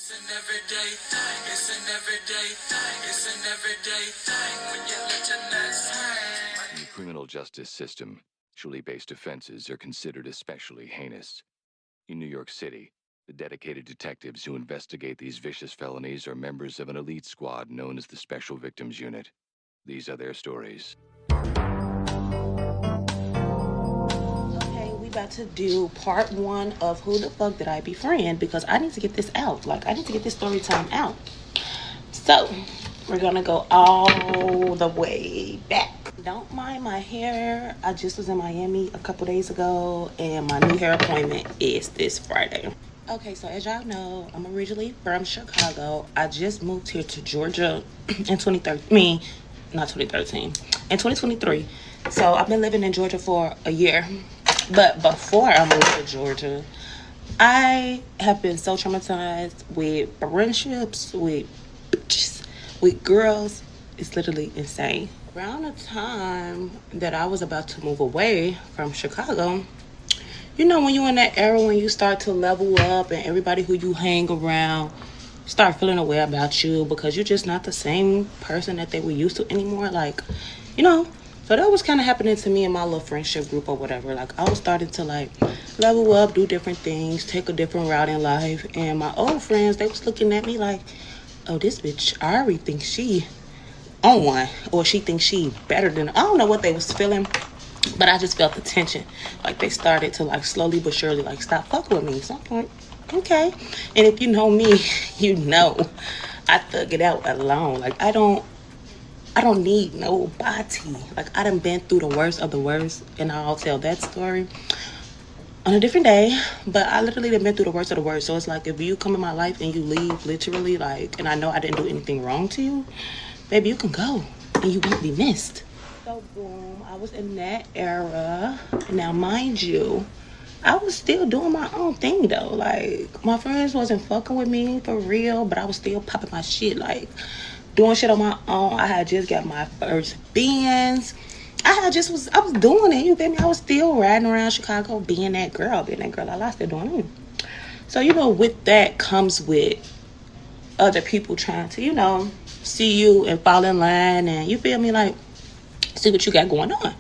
It's an everyday thing. It's an everyday thing. It's an everyday thing when you let your nuts hang. In the criminal justice system, sexually-based offenses are considered especially heinous. In New York City, the dedicated detectives who investigate these vicious felonies are members of an elite squad known as the Special Victims Unit. These are their stories. Okay, we about to do part 1 of Who the Fuck Did I Befriend, because I need to get this out. Like, I need to get this story time out. So, we're gonna go all the way back. Don't mind my hair. I just was in Miami a couple days ago, and my new hair appointment is this Friday. Okay, so as y'all know, I'm originally from Chicago. I just moved here to Georgia in 2013. Not 2013. In 2023. So I've been living in Georgia for a year. But before I moved to Georgia, I have been so traumatized with friendships, with bitches, with girls. It's literally insane. Around the time that I was about to move away from Chicago, you know, when you're in that era when you start to level up and everybody who you hang around start feeling away about you because you're just not the same person that they were used to anymore. Like, you know, so that was kind of happening to me in my little friendship group or whatever. Like, I was starting to, like, level up, do different things, take a different route in life. And my old friends, they was looking at me like, oh, this bitch, I already think she on one. Or she thinks she better than, I don't know what they was feeling. But I just felt the tension. Like, they started to, like, slowly but surely, like, stop fucking with me. So I'm like, okay. And if you know me, you know I thug it out alone. Like, I don't need nobody. Like, I done been through the worst of the worst, and I'll tell that story on a different day. But I literally done been through the worst of the worst. So it's like, if you come in my life and you leave, literally, like, and I know I didn't do anything wrong to you, baby, you can go, and you won't be missed. So boom, I was in that era. Now, mind you, I was still doing my own thing though. Like, my friends wasn't fucking with me for real, but I was still popping my shit, like doing shit on my own. I had just got my first Benz. I was doing it, you feel me? I was still riding around Chicago being that girl I lost it doing it. So, you know, with that comes with other people trying to, you know, see you and fall in line, and you feel me, like, see what you got going on.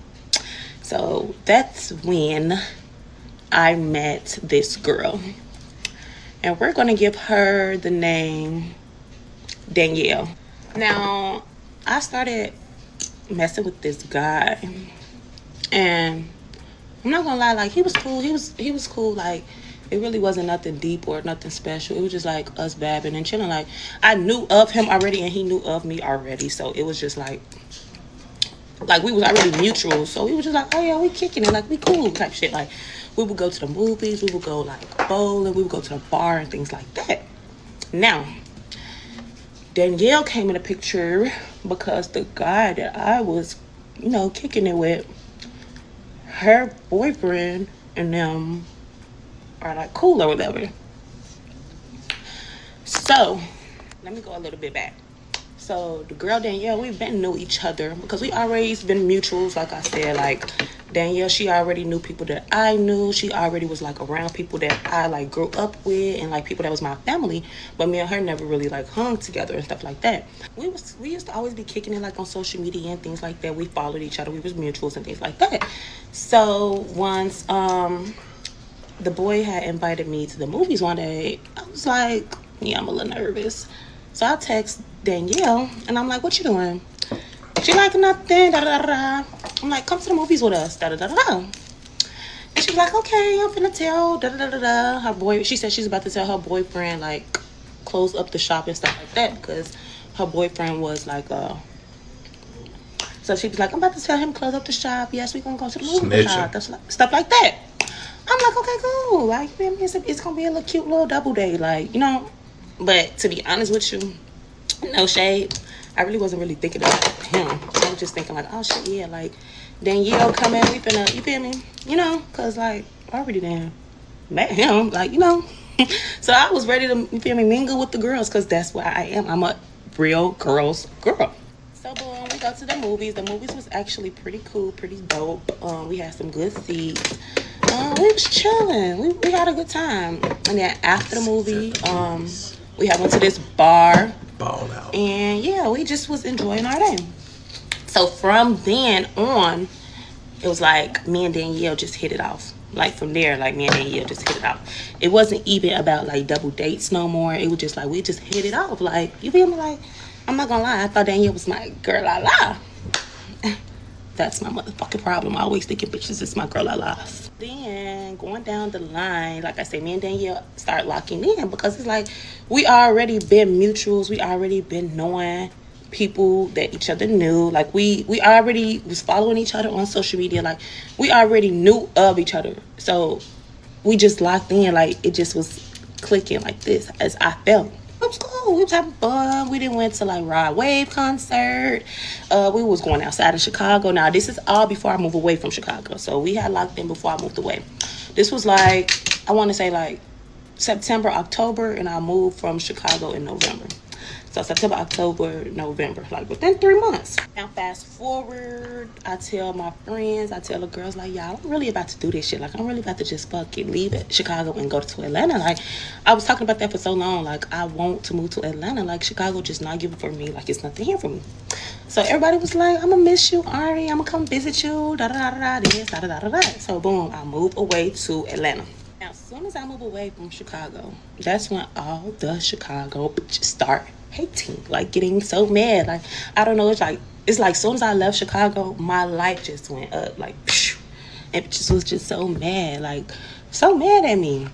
So that's when I met this girl, and we're gonna give her the name Danielle. Now, I started messing with this guy, and I'm not gonna lie, like, he was cool. He was cool. Like, it really wasn't nothing deep or nothing special. It was just like us babbing and chilling. Like, I knew of him already, and he knew of me already. So it was just like we was already mutual. So we was just like, oh yeah, we kicking it, like, we cool type shit. Like, we would go to the movies, we would go, like, bowling, we would go to the bar and things like that. Now, Danielle came in the picture because the guy that I was, you know, kicking it with, her boyfriend and them are, like, cool or whatever. So let me go a little bit back. So the girl Danielle, we've been knew each other because we always been mutuals. Like I said, like, Danielle, she already knew people that I knew. She already was, like, around people that I, like, grew up with, and, like, people that was my family. But me and her never really, like, hung together and stuff like that. We used to always be kicking it, like, on social media and things like that. We followed each other. We was mutuals and things like that. So once the boy had invited me to the movies one day, I was like, yeah, I'm a little nervous. So I text Danielle, and I'm like, what you doing? She like, nothing, da-da-da-da. I'm like, come to the movies with us, da-da-da-da. And she's like, okay, I'm finna tell, da-da-da-da-da. Her boy, she said she's about to tell her boyfriend, like, close up the shop and stuff like that, because her boyfriend was, like, so she was like, I'm about to tell him close up the shop. Yes, we gonna go to the movie shop. Stuff like that. I'm like, okay, cool. Like, it's gonna be a little cute little double date, like, you know. But to be honest with you, no shade, I really wasn't really thinking about him. I was just thinking, like, oh shit, yeah, like, Danielle come in, we finna, you feel me? You know, cause, like, I already done met him, like, you know. So I was ready to, you feel me, mingle with the girls, cause that's what I am. I'm a real girl's girl. So boom, we go to the movies. The movies was actually pretty cool, pretty dope. We had some good seats. We was chilling. We had a good time. And then after the movie, We had went to this bar. Ball out. And yeah, we just was enjoying our day. So from then on, it was like me and Danielle just hit it off. Like from there, like me and Danielle just hit it off. It wasn't even about like double dates no more. It was just like we just hit it off. Like, you feel me? Like, I'm not gonna lie, I thought Danielle was my girl la la. That's my motherfucking problem. I always thinking bitches is my girl la las. Then going down the line, like I said, me and Danielle start locking in because it's like we already been mutuals. We already been knowing people that each other knew. Like we already was following each other on social media. Like we already knew of each other. So we just locked in. Like it just was clicking like this as I felt. It was cool. We was having fun. We didn't went to like Rod Wave concert. We was going outside of Chicago. Now this is all before I move away from Chicago. So we had locked in before I moved away. This was like, I want to say like September, October, and I moved from Chicago in November. So September, October, November, like within 3 months. Now fast forward, I tell my friends, I tell the girls like, y'all, I'm really about to do this shit. Like I'm really about to just fucking leave it, Chicago and go to Atlanta. Like I was talking about that for so long. Like I want to move to Atlanta. Like Chicago just not giving for me. Like it's nothing here for me. So everybody was like, I'm gonna miss you, Ari. I'm gonna come visit you. Da da da da this, da da da da. So boom, I moved away to Atlanta. Now as soon as I move away from Chicago, that's when all the Chicago bitches start hating, like getting so mad. Like I don't know, it's like as soon as I left Chicago, my life just went up, like phew, and just was just so mad, like so mad at me.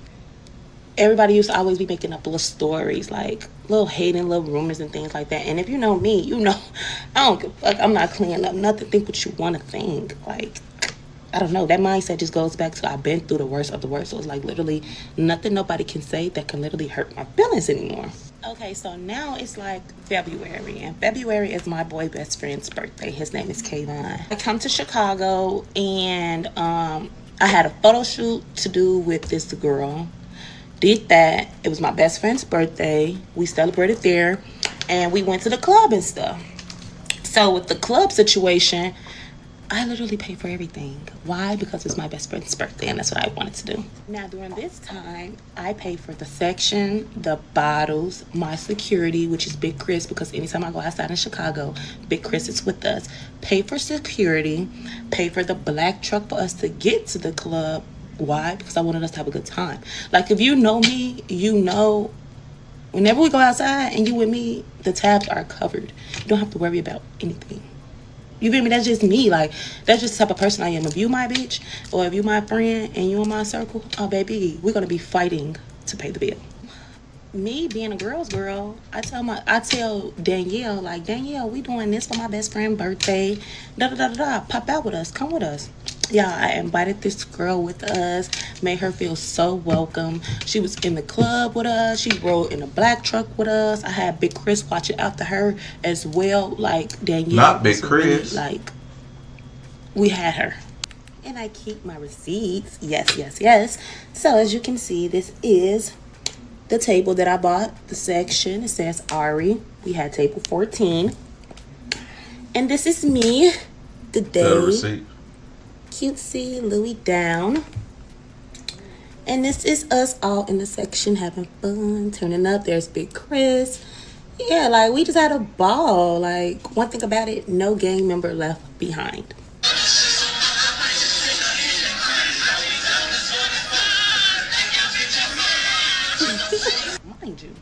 Everybody used to always be making up little stories, like little hating, little rumors and things like that. And if you know me, you know I don't give a fuck. I'm not cleaning up nothing. Think what you want to think. Like I don't know, that mindset just goes back to I've been through the worst of the worst. So it's like literally nothing nobody can say that can literally hurt my feelings anymore. Okay, so now it's like February, and February is my boy best friend's birthday. His name is Kayvon. I come to Chicago, and I had a photo shoot to do with this girl. Did that. It was my best friend's birthday. We celebrated there, and we went to the club and stuff. So with the club situation, I literally paid for everything. Why? Because it's my best friend's birthday, and that's what I wanted to do. Now, during this time, I paid for the section, the bottles, my security, which is Big Chris, because anytime I go outside in Chicago, Big Chris is with us. Pay for security, pay for the black truck for us to get to the club. Why? Because I wanted us to have a good time. Like, if you know me, you know whenever we go outside and you with me, the tabs are covered. You don't have to worry about anything. You feel me? That's just me. Like, that's just the type of person I am. If you my bitch, or if you my friend and you in my circle, oh, baby, we're going to be fighting to pay the bill. Me being a girl's girl, I tell Danielle, like, Danielle, we doing this for my best friend's birthday. Da-da-da-da-da. Pop out with us. Come with us. Yeah, I invited this girl with us, made her feel so welcome. She was in the club with us. She rode in a black truck with us. I had Big Chris watching after her as well. Like, Danielle. Not Big Chris. Really, like, we had her. And I keep my receipts. Yes, yes, yes. So, as you can see, this is the table that I bought. The section, it says Ari. We had table 14. And this is me, the day. The receipt. Cutesy Louis down. And this is us all in the section having fun, turning up. There's Big Chris. Yeah, like we just had a ball. Like, one thing about it, no gang member left behind. Mind you,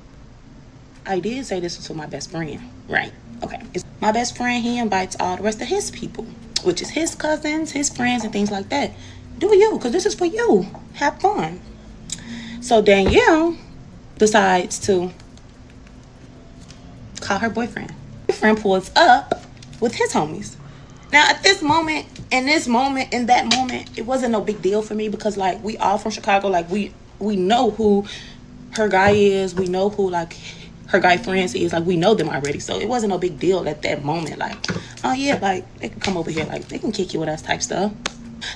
I did say this was for my best friend, right? Okay, it's my best friend. He invites all the rest of his people, which is his cousins, his friends, and things like that. Do you, because this is for you. Have fun. So Danielle decides to call her boyfriend. Boyfriend pulls up with his homies. Now, at this moment, in that moment, it wasn't no big deal for me because, like, we all from Chicago. Like, we know who her guy is. We know who, like, her guy friends is. Like, we know them already. So it wasn't no big deal at that moment. Like, oh, yeah, like, they can come over here. Like, they can kick you with us type stuff.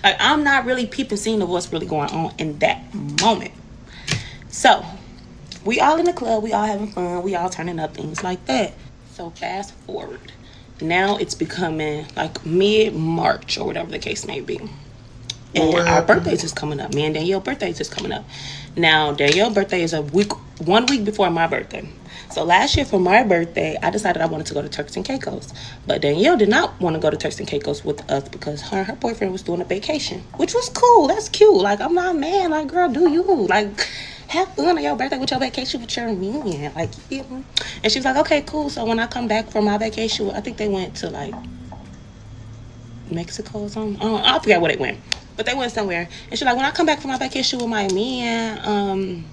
Like, I'm not really peeping seeing of what's really going on in that moment. So, we all in the club. We all having fun. We all turning up, things like that. So, fast forward. Now, it's becoming, like, mid-March or whatever the case may be. And our birthdays is coming up. Me and Danielle's birthday is just coming up. Now, Danielle's birthday is 1 week before my birthday. So last year for my birthday, I decided I wanted to go to Turks and Caicos. But Danielle did not want to go to Turks and Caicos with us because her and her boyfriend was doing a vacation, which was cool. That's cute. Like, I'm not mad. Like, girl, do you. Like, have fun on your birthday with your vacation with your man. Like, you feel me? And she was like, okay, cool. So when I come back from my vacation, I think they went to, like, Mexico or something. I forget where they went. But they went somewhere. And she's like, when I come back from my vacation with my man,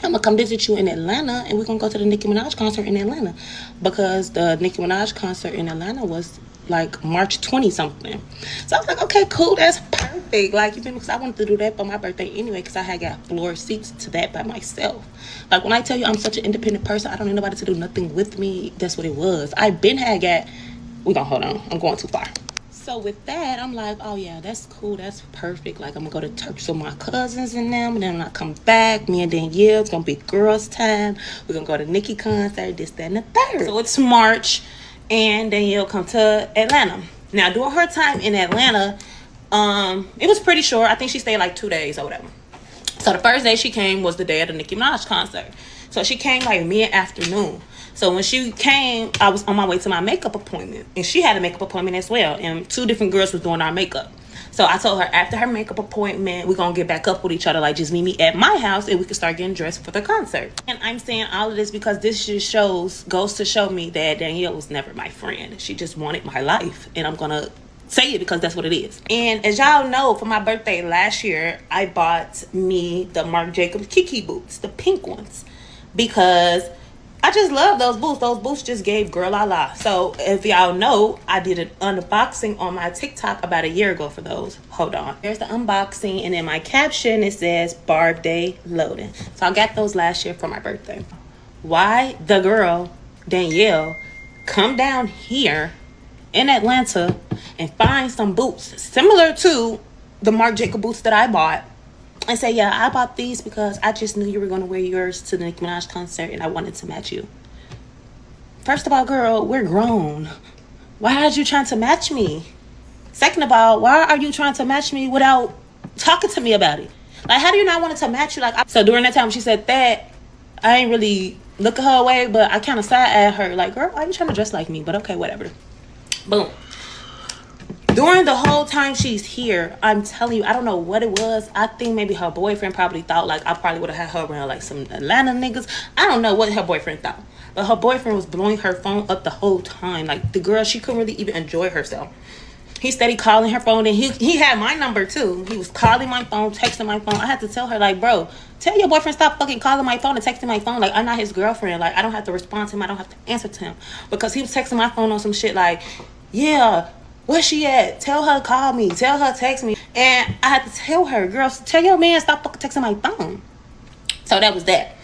I'm gonna come visit you in Atlanta, and we're gonna go to the Nicki Minaj concert in Atlanta, because the Nicki Minaj concert in Atlanta was like March 20 something. So I was like, okay, cool, that's perfect. Like, you feel me? Because I wanted to do that for my birthday anyway, because I had got floor seats to that by myself. Like, when I tell you I'm such an independent person, I don't need nobody to do nothing with me. That's what it was. I been had got. We gonna hold on. I'm going too far. So with that, I'm like, oh yeah, that's cool, that's perfect. Like, I'm gonna go to Turks with my cousins and them, and then when I come back, me and Danielle, it's gonna be girls' time. We're gonna go to Nicki concert, this, that, and the third. So it's March, and Danielle come to Atlanta. Now, during her time in Atlanta, it was pretty short. I think she stayed like 2 days or whatever. So the first day she came was the day of the Nicki Minaj concert. So she came like mid-afternoon. So when she came, I was on my way to my makeup appointment. And she had a makeup appointment as well. And 2 different girls was doing our makeup. So I told her after her makeup appointment, we're going to get back up with each other. Like, just meet me at my house and we can start getting dressed for the concert. And I'm saying all of this because this just goes to show me that Danielle was never my friend. She just wanted my life. And I'm going to say it because that's what it is. And as y'all know, for my birthday last year, I bought me the Marc Jacobs Kiki boots, the pink ones. Because I just love those boots. Those boots just gave girl la la. So if y'all know, I did an unboxing on my TikTok about a year ago for those. Hold on. There's the unboxing, and in my caption it says Barb Day Loading. So I got those last year for my birthday. Why the girl Danielle come down here in Atlanta and find some boots similar to the Marc Jacobs boots that I bought and say, yeah, I bought these because I just knew you were going to wear yours to the Nicki Minaj concert and I wanted to match you. First of all, girl, we're grown. Why are you trying to match me? Second of all, why are you trying to match me without talking to me about it? Like, how do you not want to match you? So during that time she said that, I ain't really looking her away, but I kind of side-eyed her. Like, girl, why are you trying to dress like me? But okay, whatever. Boom. During the whole time she's here, I'm telling you, I don't know what it was. I think maybe her boyfriend probably thought, like, I probably would have had her around, like, some Atlanta niggas. I don't know what her boyfriend thought. But her boyfriend was blowing her phone up the whole time. Like, the girl, she couldn't really even enjoy herself. He steady calling her phone, and he had my number, too. He was calling my phone, texting my phone. I had to tell her, like, bro, tell your boyfriend stop fucking calling my phone and texting my phone. Like, I'm not his girlfriend. Like, I don't have to respond to him. I don't have to answer to him. Because he was texting my phone on some shit like, yeah, where she at? Tell her call me. Tell her text me. And I had to tell her, girl, tell your man stop fucking texting my phone. So that was that.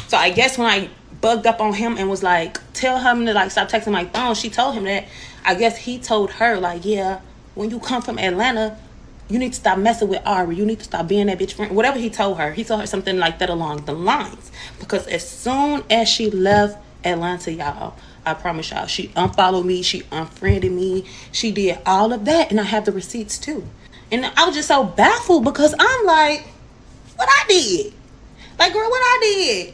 So I guess when I bugged up on him and was like, tell him to, like, stop texting my phone, she told him that. I guess he told her, like, yeah, when you come from Atlanta, you need to stop messing with Ari. You need to stop being that bitch friend. Whatever he told her something like that along the lines. Because as soon as she left Atlanta, y'all, I promise y'all, she unfollowed me, she unfriended me, she did all of that, and I have the receipts too. And I was just so baffled because I'm like, what I did? Like, girl, what I did?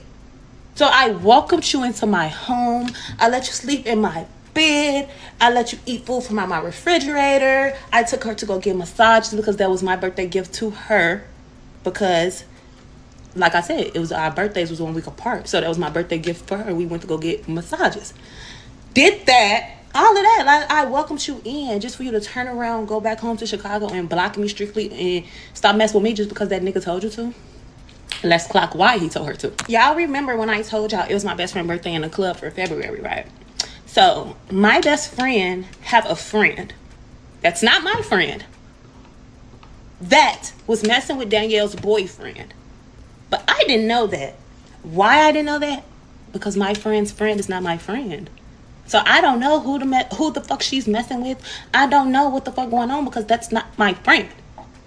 So I welcomed you into my home. I let you sleep in my bed. I let you eat food from my refrigerator. I took her to go get massages because that was my birthday gift to her. Because, like I said, it was our birthdays was 1 week apart. So that was my birthday gift for her. We went to go get massages. Did that, all of that. Like, I welcomed you in just for you to turn around, go back home to Chicago and block me strictly and stop messing with me just because that nigga told you to. Let's clock why he told her to. Y'all remember when I told y'all it was my best friend's birthday in the club for February, right? So my best friend have a friend that's not my friend that was messing with Danielle's boyfriend. But I didn't know that. Why I didn't know that? Because my friend's friend is not my friend. So I don't know who the fuck she's messing with. I don't know what the fuck going on because that's not my friend.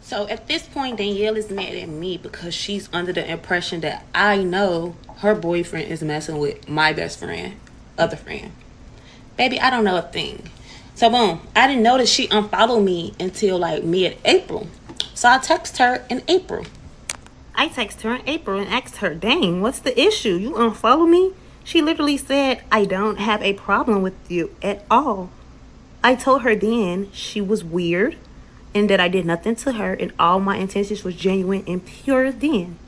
So at this point, Danielle is mad at me because she's under the impression that I know her boyfriend is messing with my best friend, other friend. Baby, I don't know a thing. So boom, I didn't notice she unfollowed me until like mid-April. So I text her in April. I text her in April and asked her, dang, what's the issue? You unfollow me? She literally said, I don't have a problem with you at all. I told her then she was weird and that I did nothing to her and all my intentions was genuine and pure then.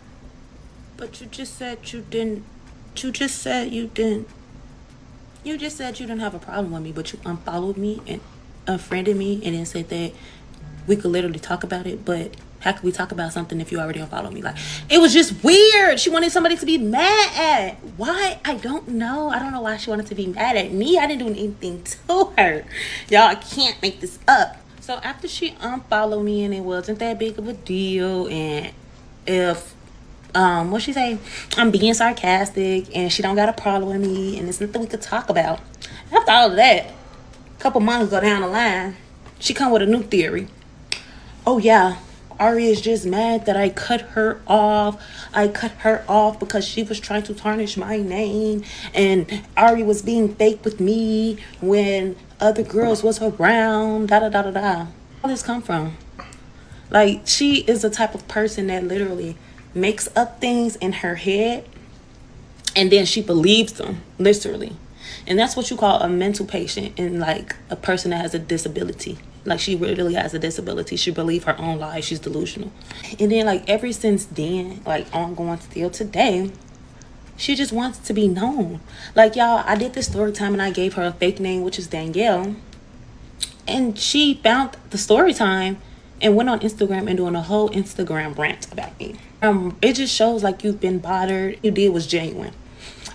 But you just said you didn't. You just said you didn't. You just said you didn't have a problem with me, but you unfollowed me and unfriended me and then said that we could literally talk about it, but how could we talk about something if you already unfollowed me? Like, it was just weird. She wanted somebody to be mad at. Why? I don't know. I don't know why she wanted to be mad at me. I didn't do anything to her. Y'all, I can't make this up. So after she unfollowed me and it wasn't that big of a deal, and if what she say, I'm being sarcastic and she don't got a problem with me and it's nothing we could talk about. After all of that, a couple months go down the line, she come with a new theory. Oh yeah, Ari is just mad that I cut her off. I cut her off because she was trying to tarnish my name, and Ari was being fake with me when other girls was around. Da da da da da. Where did this come from? Like, she is the type of person that literally makes up things in her head and then she believes them, literally. And that's what you call a mental patient and like a person that has a disability. Like, she really has a disability. She believes her own lies. She's delusional. And then, like, ever since then, like, ongoing still today, she just wants to be known. Like, y'all, I did this story time and I gave her a fake name, which is Danielle. And she found the story time and went on Instagram and doing a whole Instagram rant about me. It just shows like you've been bothered. You did was genuine.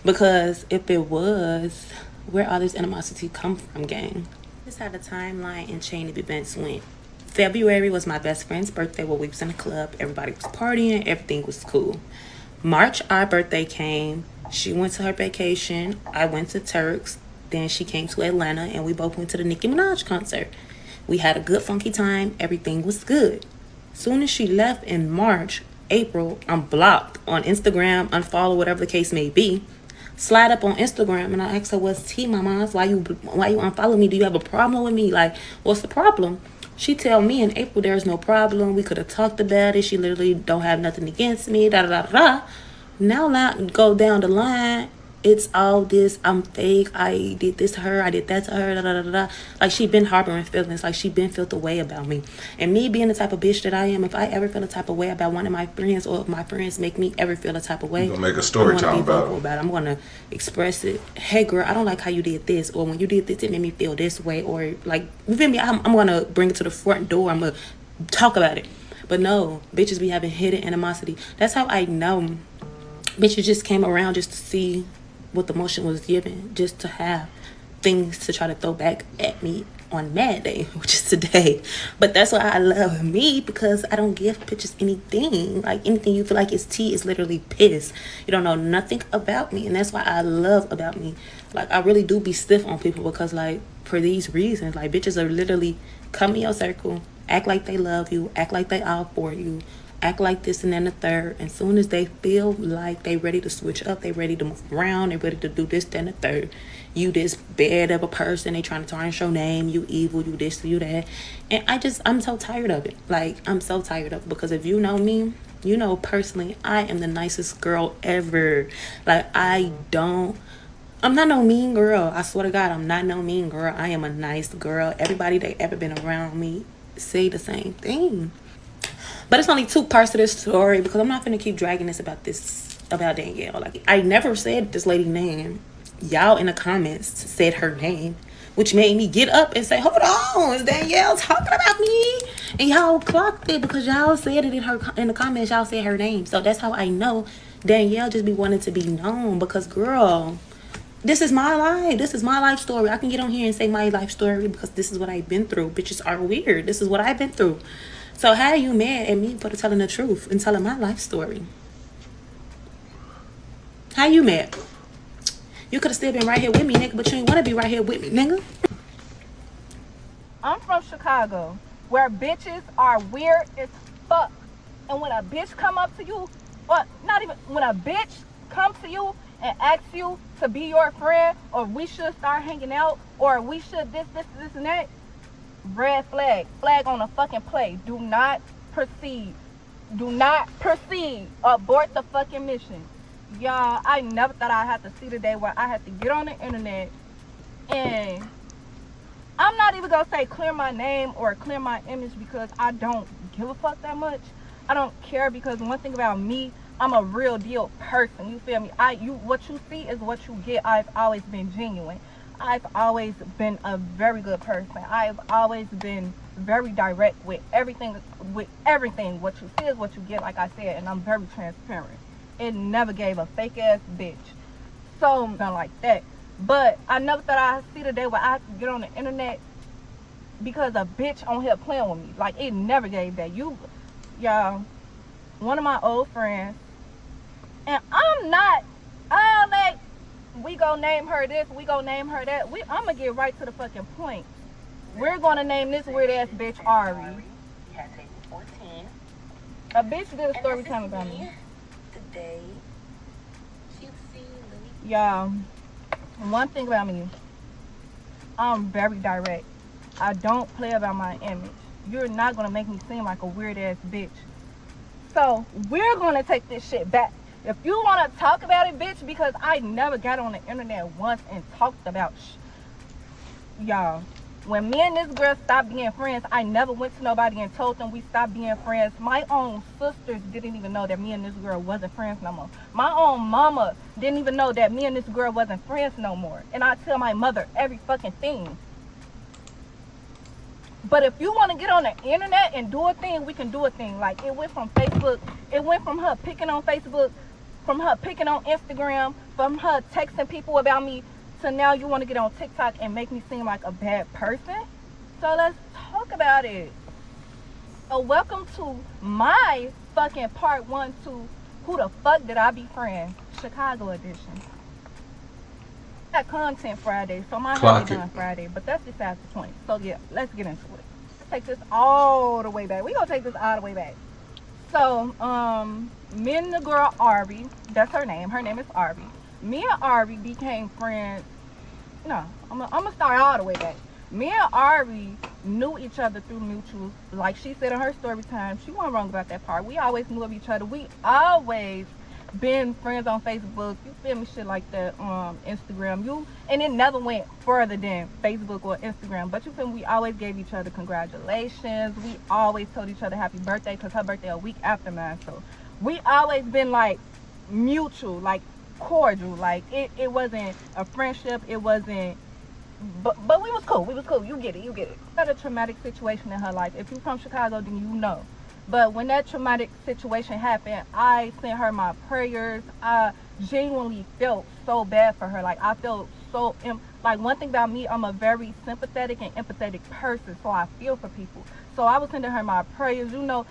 Because if it was, where all this animosity come from, gang? This how the timeline and chain of events went. February was my best friend's birthday where we was in a club. Everybody was partying. Everything was cool. March, our birthday came. She went to her vacation. I went to Turks. Then she came to Atlanta and we both went to the Nicki Minaj concert. We had a good funky time. Everything was good. Soon as she left in March, April, I'm blocked on Instagram, unfollow, whatever the case may be. Slide up on Instagram and I asked her, what's tea, mama? Why you unfollow me? Do you have a problem with me? Like, what's the problem? She tell me in April there's no problem. We could have talked about it. She literally don't have nothing against me. Da da da da. Now go down the line. It's all this, I'm fake, I did this to her, I did that to her, da da da da. Like, she been harboring feelings, like she been felt a way about me. And me being the type of bitch that I am, if I ever feel a type of way about one of my friends, or if my friends make me ever feel a type of way, you're gonna make a story time about it. I'm gonna express it. Hey girl, I don't like how you did this, or when you did this, it made me feel this way, or like, you feel me? I'm gonna bring it to the front door, I'm gonna talk about it. But no, bitches be having hidden animosity. That's how I know bitches just came around just to see what the motion was given, just to have things to try to throw back at me on Mad Day, which is today. But that's why I love me, because I don't give bitches anything. Like, anything you feel like is tea is literally piss. You don't know nothing about me, and that's why I love about me. Like, I really do be stiff on people because, like, for these reasons, like, bitches are literally come in your circle, act like they love you, act like they all for you, act like this and then the third, and soon as they feel like they ready to switch up, they ready to move around, they ready to do this, then the third, you this bad of a person, they trying to tarnish your name, you evil, you this, you that. And I'm so tired of it. Like, I'm so tired of it, because if you know me, you know personally, I am the nicest girl ever. Like, I'm not no mean girl. I swear to God, I'm not no mean girl. I am a nice girl. Everybody that ever been around me say the same thing. But it's only two parts to this story, because I'm not gonna keep dragging this about Danielle. Like, I never said this lady's name. Y'all in the comments said her name, which made me get up and say, hold on, is Danielle talking about me? And y'all clocked it because y'all said it in the comments. Y'all said her name. So that's how I know Danielle just be wanting to be known, because girl, this is my life. This is my life story. I can get on here and say my life story because this is what I've been through. Bitches are weird. This is what I've been through. So how are you mad at me for telling the truth and telling my life story? How you mad? You could have still been right here with me, nigga, but you ain't want to be right here with me, nigga. I'm from Chicago, where bitches are weird as fuck. And when a bitch come up to you, or not even, when a bitch comes to you and asks you to be your friend, or we should start hanging out, or we should this and that, red flag on the fucking play. Do not proceed. Abort the fucking mission. Y'all, I never thought I had to see the day where I had to get on the internet and I'm not even gonna say clear my name or clear my image because I don't give a fuck that much. I don't care because one thing about me, I'm a real deal person. You feel me? What you see is what you get. I've always been genuine. I've always been a very good person. I've always been very direct with everything. What you see is what you get, like I said, and I'm very transparent. It never gave a fake ass bitch. So nothing like that. But I never thought I'd see the day where I could get on the internet because a bitch on here playing with me. Like, it never gave that. Y'all, one of my old friends, and I'm not, like, we gonna name her this, we gonna name her that. I'm gonna get right to the fucking point. We're gonna name this weird ass bitch Ari. A bitch did a story time about me. Today, Y'all, one thing about me, I'm very direct. I don't play about my image. You're not gonna make me seem like a weird ass bitch. So we're gonna take this shit back. If you wanna talk about it, bitch, because I never got on the internet once and talked about y'all. When me and this girl stopped being friends, I never went to nobody and told them we stopped being friends. My own sisters didn't even know that me and this girl wasn't friends no more. My own mama didn't even know that me and this girl wasn't friends no more. And I tell my mother every fucking thing. But if you want to get on the internet and do a thing, we can do a thing. Like, it went from Facebook, it went from her picking on Facebook, from her picking on Instagram, from her texting people about me, to now you want to get on TikTok and make me seem like a bad person. So let's talk about it. So welcome to my fucking part 1 to Who the Fuck Did I Befriend? Chicago edition. Got content Friday, so my hair done Friday, but that's besides the point. So yeah, let's get into it. Let's take this all the way back. We gonna take this all the way back. So, me and the girl Ari, that's her name. Her name is Ari. Me and Ari became friends. No, I'm gonna start all the way back. Me and Ari knew each other through mutuals. Like she said in her story time, she wasn't wrong about that part. We always knew of each other. We always been friends on Facebook. You feel me? Shit like that. Instagram. And it never went further than Facebook or Instagram. But you feel me? We always gave each other congratulations. We always told each other happy birthday because her birthday a week after mine. So we always been like mutual, like cordial. Like it wasn't a friendship. It wasn't. But we was cool. You get it. Had a traumatic situation in her life. If you're from Chicago, then you know. But when that traumatic situation happened, I sent her my prayers. I genuinely felt so bad for her. Like, I felt so, like, one thing about me, I'm a very sympathetic and empathetic person, so I feel for people. So I was sending her my prayers. You know,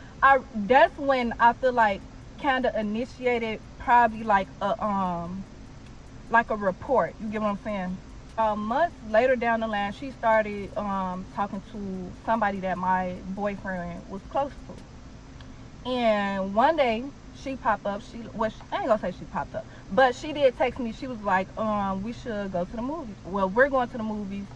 that's when I feel like kind of initiated probably like a report. You get what I'm saying? Months later down the line, she started talking to somebody that my boyfriend was close to. And one day she popped up. I ain't gonna say she popped up, but she did text me. She was like, we should go to the movies. Well, we're going to the movies.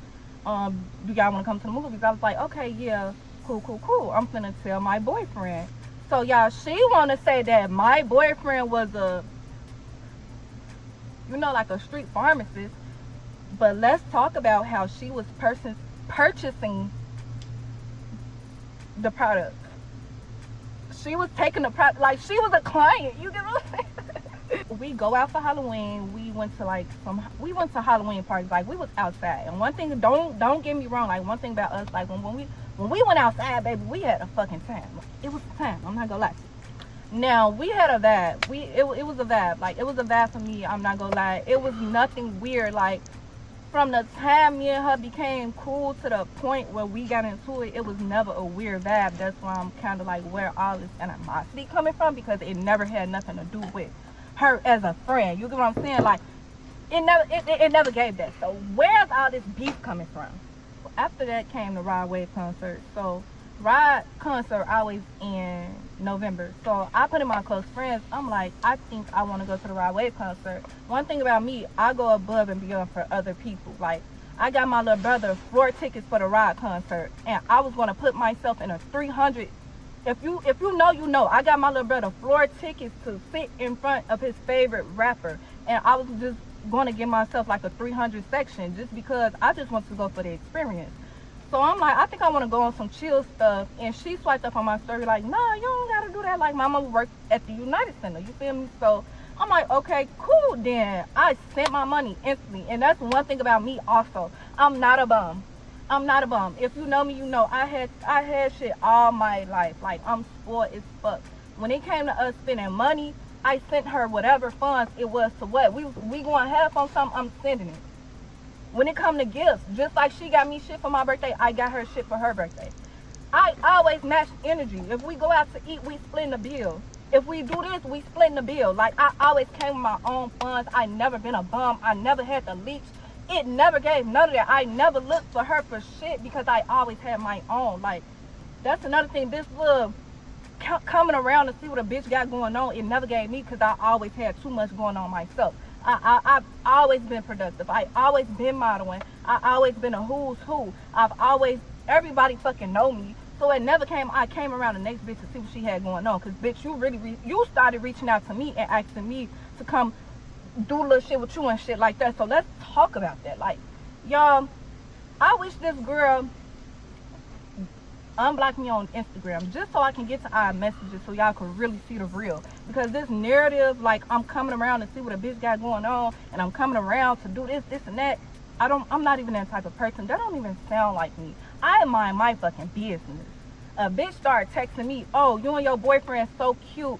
Do y'all want to come to the movies? I was like, okay, yeah, cool. I'm finna tell my boyfriend. So y'all, she want to say that my boyfriend was like a street pharmacist. But let's talk about how she was purchasing the product. She was taking the product like she was a client. You get what I'm saying? We go out for Halloween. We went to Halloween parties. Like, we was outside. And one thing, don't get me wrong. Like, one thing about us, like when we went outside, baby, we had a fucking time. It was a time. I'm not gonna lie to you. Now, we had a vibe. It was a vibe. Like, it was a vibe for me. I'm not gonna lie. It was nothing weird. Like, from the time me and her became cool to the point where we got into it, it was never a weird vibe. That's why I'm kind of like where all this animosity coming from, because it never had nothing to do with her as a friend. You get what I'm saying? Like, it never gave that. So where's all this beef coming from? After that came the Rod Wave concert. So Rod concert always in November. So I put in my close friends. I'm like, I think I want to go to the Rod Wave concert. One thing about me, I go above and beyond for other people. Like, I got my little brother 4 tickets for the Rod concert, and I was going to put myself in a $300 If you know, you know. I got my little brother floor tickets to sit in front of his favorite rapper, and I was just going to give myself like a 300 section just because I just want to go for the experience. So I'm like, I think I want to go on some chill stuff. And she swiped up on my story like, nah, you don't got to do that. Like, my mama worked at the United Center. You feel me? So I'm like, okay, cool then. I sent my money instantly. And that's one thing about me also. I'm not a bum. I'm not a bum. If you know me, you know I had shit all my life. Like, I'm spoiled as fuck. When it came to us spending money, I sent her whatever funds it was to what. We going to have on something, I'm sending it. When it come to gifts, just like she got me shit for my birthday, I got her shit for her birthday. I always match energy. If we go out to eat, we splitting the bill. If we do this, we splitting the bill. Like, I always came with my own funds. I never been a bum. I never had to leech. It never gave none of that. I never looked for her for shit because I always had my own. Like, that's another thing. This little coming around to see what a bitch got going on, it never gave me because I always had too much going on myself. I've always been productive. I always been modeling. I always been a who's who. Everybody fucking know me. So it never I came around the next bitch to see what she had going on. Cause bitch, you started reaching out to me and asking me to come do little shit with you and shit like that. So let's talk about that. Like, y'all, I wish this girl unblock me on Instagram just so I can get to our messages so y'all can really see the real. Because this narrative, like, I'm coming around to see what a bitch got going on and I'm coming around to do this and that. I'm not even that type of person. That don't even sound like me. I mind my fucking business. A bitch started texting me, oh, you and your boyfriend so cute.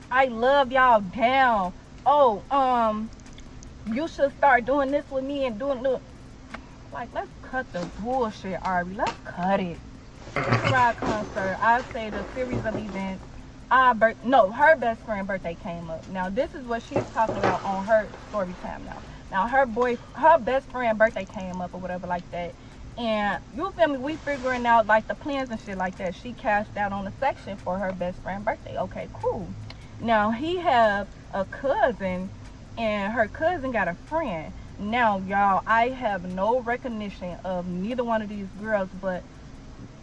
I love y'all down. Oh, you should start doing this with me and doing the, like, let's cut the bullshit, Arby. Let's cut it. Ride concert, I say the series of events. Her best friend birthday came up. Now this is what she's talking about on her story time now. Now her best friend birthday came up or whatever like that. And you feel me, we figuring out like the plans and shit like that. She cashed out on a section for her best friend birthday. Okay, cool. Now he have a cousin and her cousin got a friend. Now y'all, I have no recognition of neither one of these girls, but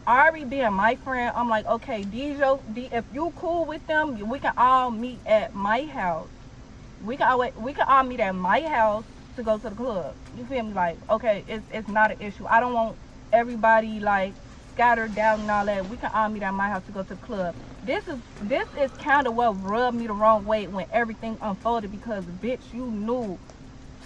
Ari being my friend, I'm like, okay, if you cool with them, we can all meet at my house. We can all meet at my house to go to the club. You feel me? Like, okay, it's not an issue. I don't want everybody like scattered down and all that. We can all meet at my house to go to the club. This is kind of what rubbed me the wrong way when everything unfolded, because bitch, you knew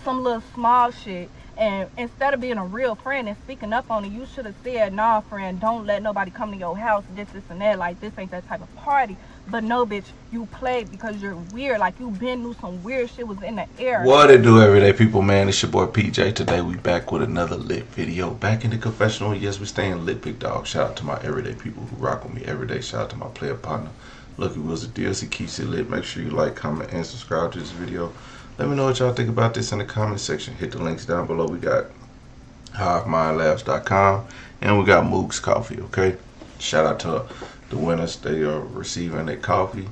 some little small shit. And instead of being a real friend and speaking up on it, you should have said, nah, friend, don't let nobody come to your house, this and that. Like, this ain't that type of party. But no, bitch, you played because you're weird. Like, you been knew some weird shit was in the air. What it do, everyday people, man? It's your boy PJ. Today we back with another lit video. Back in the confessional. Yes, we staying lit, big dog. Shout out to my everyday people who rock with me every day. Shout out to my player partner, Lucky Wheels of Deals. He keeps it lit. Make sure you like, comment, and subscribe to this video. Let me know what y'all think about this in the comment section. Hit the links down below. We got HiveMindLabs.com and we got Moog's Coffee, okay? Shout out to the winners. They are receiving their coffee.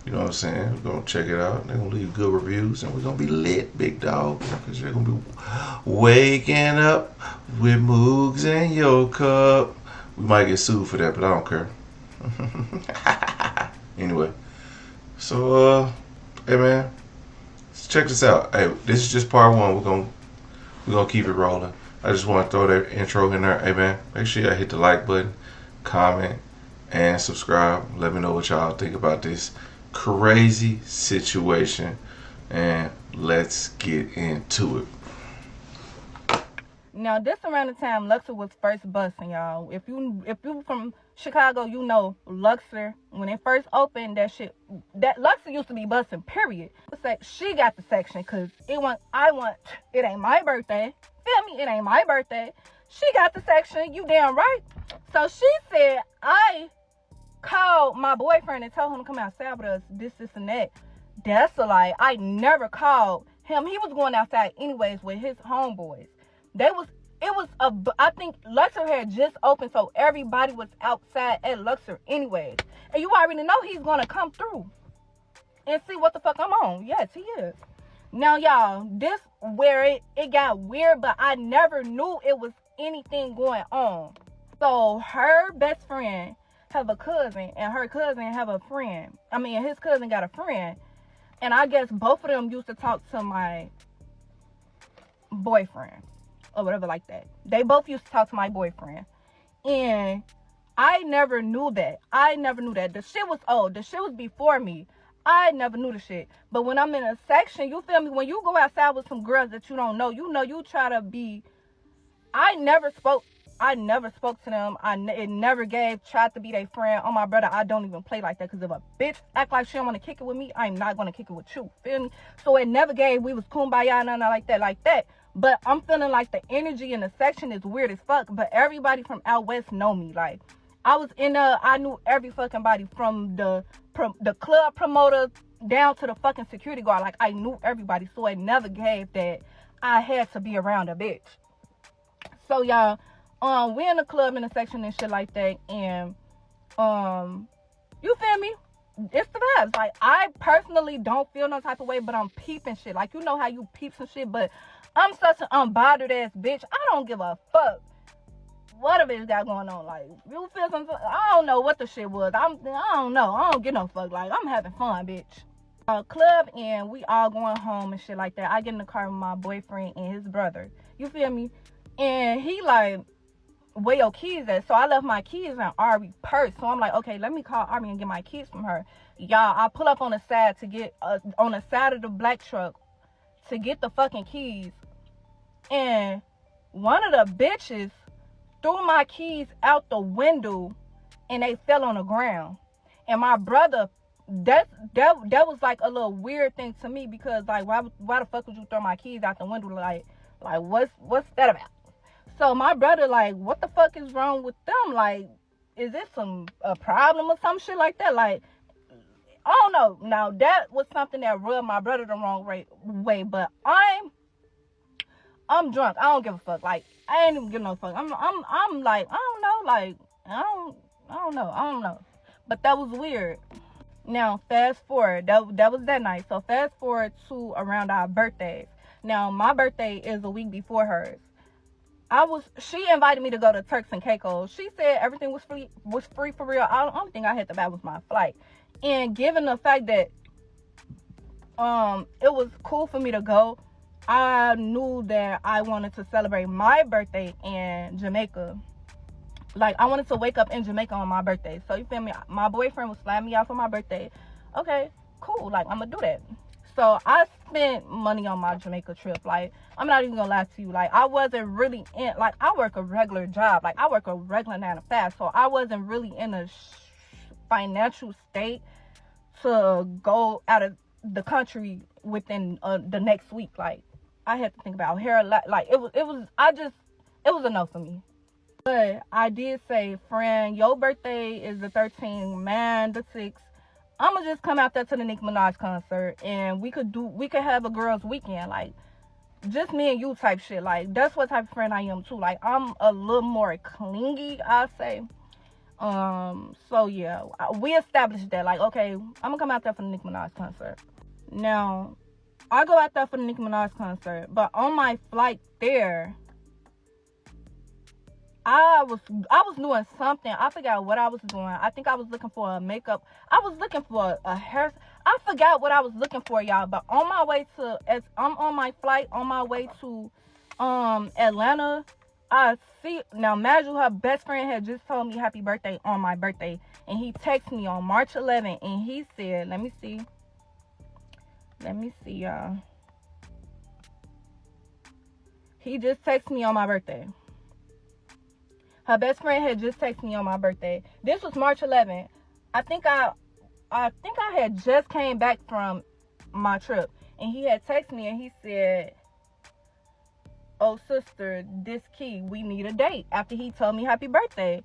You know what I'm saying? We're going to check it out. They're going to leave good reviews and we're going to be lit, big dog. Because you're going to be waking up with Moogs in your cup. We might get sued for that, but I don't care. Anyway. So, hey, man. Check this out. Hey, this is just part one. We're gonna keep it rolling. I just want to throw that intro in there. Hey man, make sure y'all hit the like button, comment, and subscribe. Let me know what y'all think about this crazy situation, and let's get into it. Now, this around the time Luxor was first busting, y'all. If you from Chicago, you know Luxor, when it first opened, that Luxor used to be busting, period. She got the section because it ain't my birthday. Feel me? It ain't my birthday. She got the section, you damn right. So she said, I called my boyfriend and told him to come outside with us, this and that. That's a lie. I never called him. He was going outside anyways with his homeboys. I think Luxor had just opened, so everybody was outside at Luxor anyways. And you already know he's gonna come through and see what the fuck I'm on. Yes, he is. Now, y'all, this where it got weird, but I never knew it was anything going on. So her best friend have a cousin, and her cousin have a friend. I mean, his cousin got a friend. And I guess both of them used to talk to my boyfriend or whatever like that. They both used to talk to my boyfriend. And I never knew that. The shit was old. The shit was before me. I never knew the shit. But when I'm in a section, you feel me? When you go outside with some girls that you don't know, you try to be... I never spoke to them. It never tried to be their friend. Oh, my brother, I don't even play like that. Because if a bitch act like she don't want to kick it with me, I'm not going to kick it with you. Feel me? So it never gave, we was kumbaya, nothing like that. But I'm feeling like the energy in the section is weird as fuck. But everybody from out west know me. Like, I knew every fucking body from the club promoter down to the fucking security guard. Like, I knew everybody. So it never gave that I had to be around a bitch. So, y'all, we in the club in the section and shit like that. And, you feel me? It's the vibes. Like, I personally don't feel no type of way, but I'm peeping shit. Like, you know how you peep some shit, but I'm such an unbothered ass bitch. I don't give a fuck what a bitch got going on. Like, you feel something? I don't know what the shit was. I don't know. I don't give no fuck. Like, I'm having fun, bitch. Club, and we all going home and shit like that. I get in the car with my boyfriend and his brother. You feel me? And he like, where your keys at? So I left my keys in Ari's purse. So I'm like, okay, let me call Ari and get my keys from her. Y'all, I pull up on the side to get on the side of the black truck to get the fucking keys. And one of the bitches threw my keys out the window and they fell on the ground. And my brother, that was like a little weird thing to me, because like, why the fuck would you throw my keys out the window? Like what's that about? So my brother like, what the fuck is wrong with them? Like, is this a problem or some shit like that? Like, I don't know. Now that was something that rubbed my brother the wrong way, but I'm drunk. I don't give a fuck. Like, I ain't even give no fuck. I'm like, I don't know. Like, I don't know. But that was weird. Now, fast forward. That was that night. So fast forward to around our birthdays. Now, my birthday is a week before hers. She invited me to go to Turks and Caicos. She said everything was free for real. The only thing I had to buy was my flight. And given the fact that it was cool for me to go, I knew that I wanted to celebrate my birthday in Jamaica. Like, I wanted to wake up in Jamaica on my birthday. So, you feel me? My boyfriend was flying me out for my birthday. Okay, cool. Like, I'm gonna do that. So, I spent money on my Jamaica trip. Like, I'm not even gonna lie to you. Like, I wasn't really like, I work a regular job. Like, I work a regular 9 to 5. So, I wasn't really in a financial state to go out of the country within the next week. Like, I had to think about hair. Like, it was a no for me. But I did say, friend, your birthday is the 13th, man, the 6th. I'ma just come out there to the Nicki Minaj concert, and we could have a girls' weekend, like, just me and you type shit. Like, that's what type of friend I am too. Like, I'm a little more clingy, I say. So yeah, we established that. Like, okay, I'm gonna come out there for the Nicki Minaj concert. Now, I go out there for the Nicki Minaj concert, but on my flight there, I was doing something. I forgot what I was doing. I think I was looking for a makeup. I was looking for a hair. I forgot what I was looking for, y'all. But on my way to, as I'm on my flight, on my way to Atlanta, I see, now imagine her best friend had just told me happy birthday on my birthday. And he texted me on March 11th, and he said, let me see, y'all. He just texted me on my birthday. Her best friend had just texted me on my birthday. This was March 11th. I think I had just came back from my trip. And he had texted me and he said, oh, sister, this key, we need a date. After he told me happy birthday.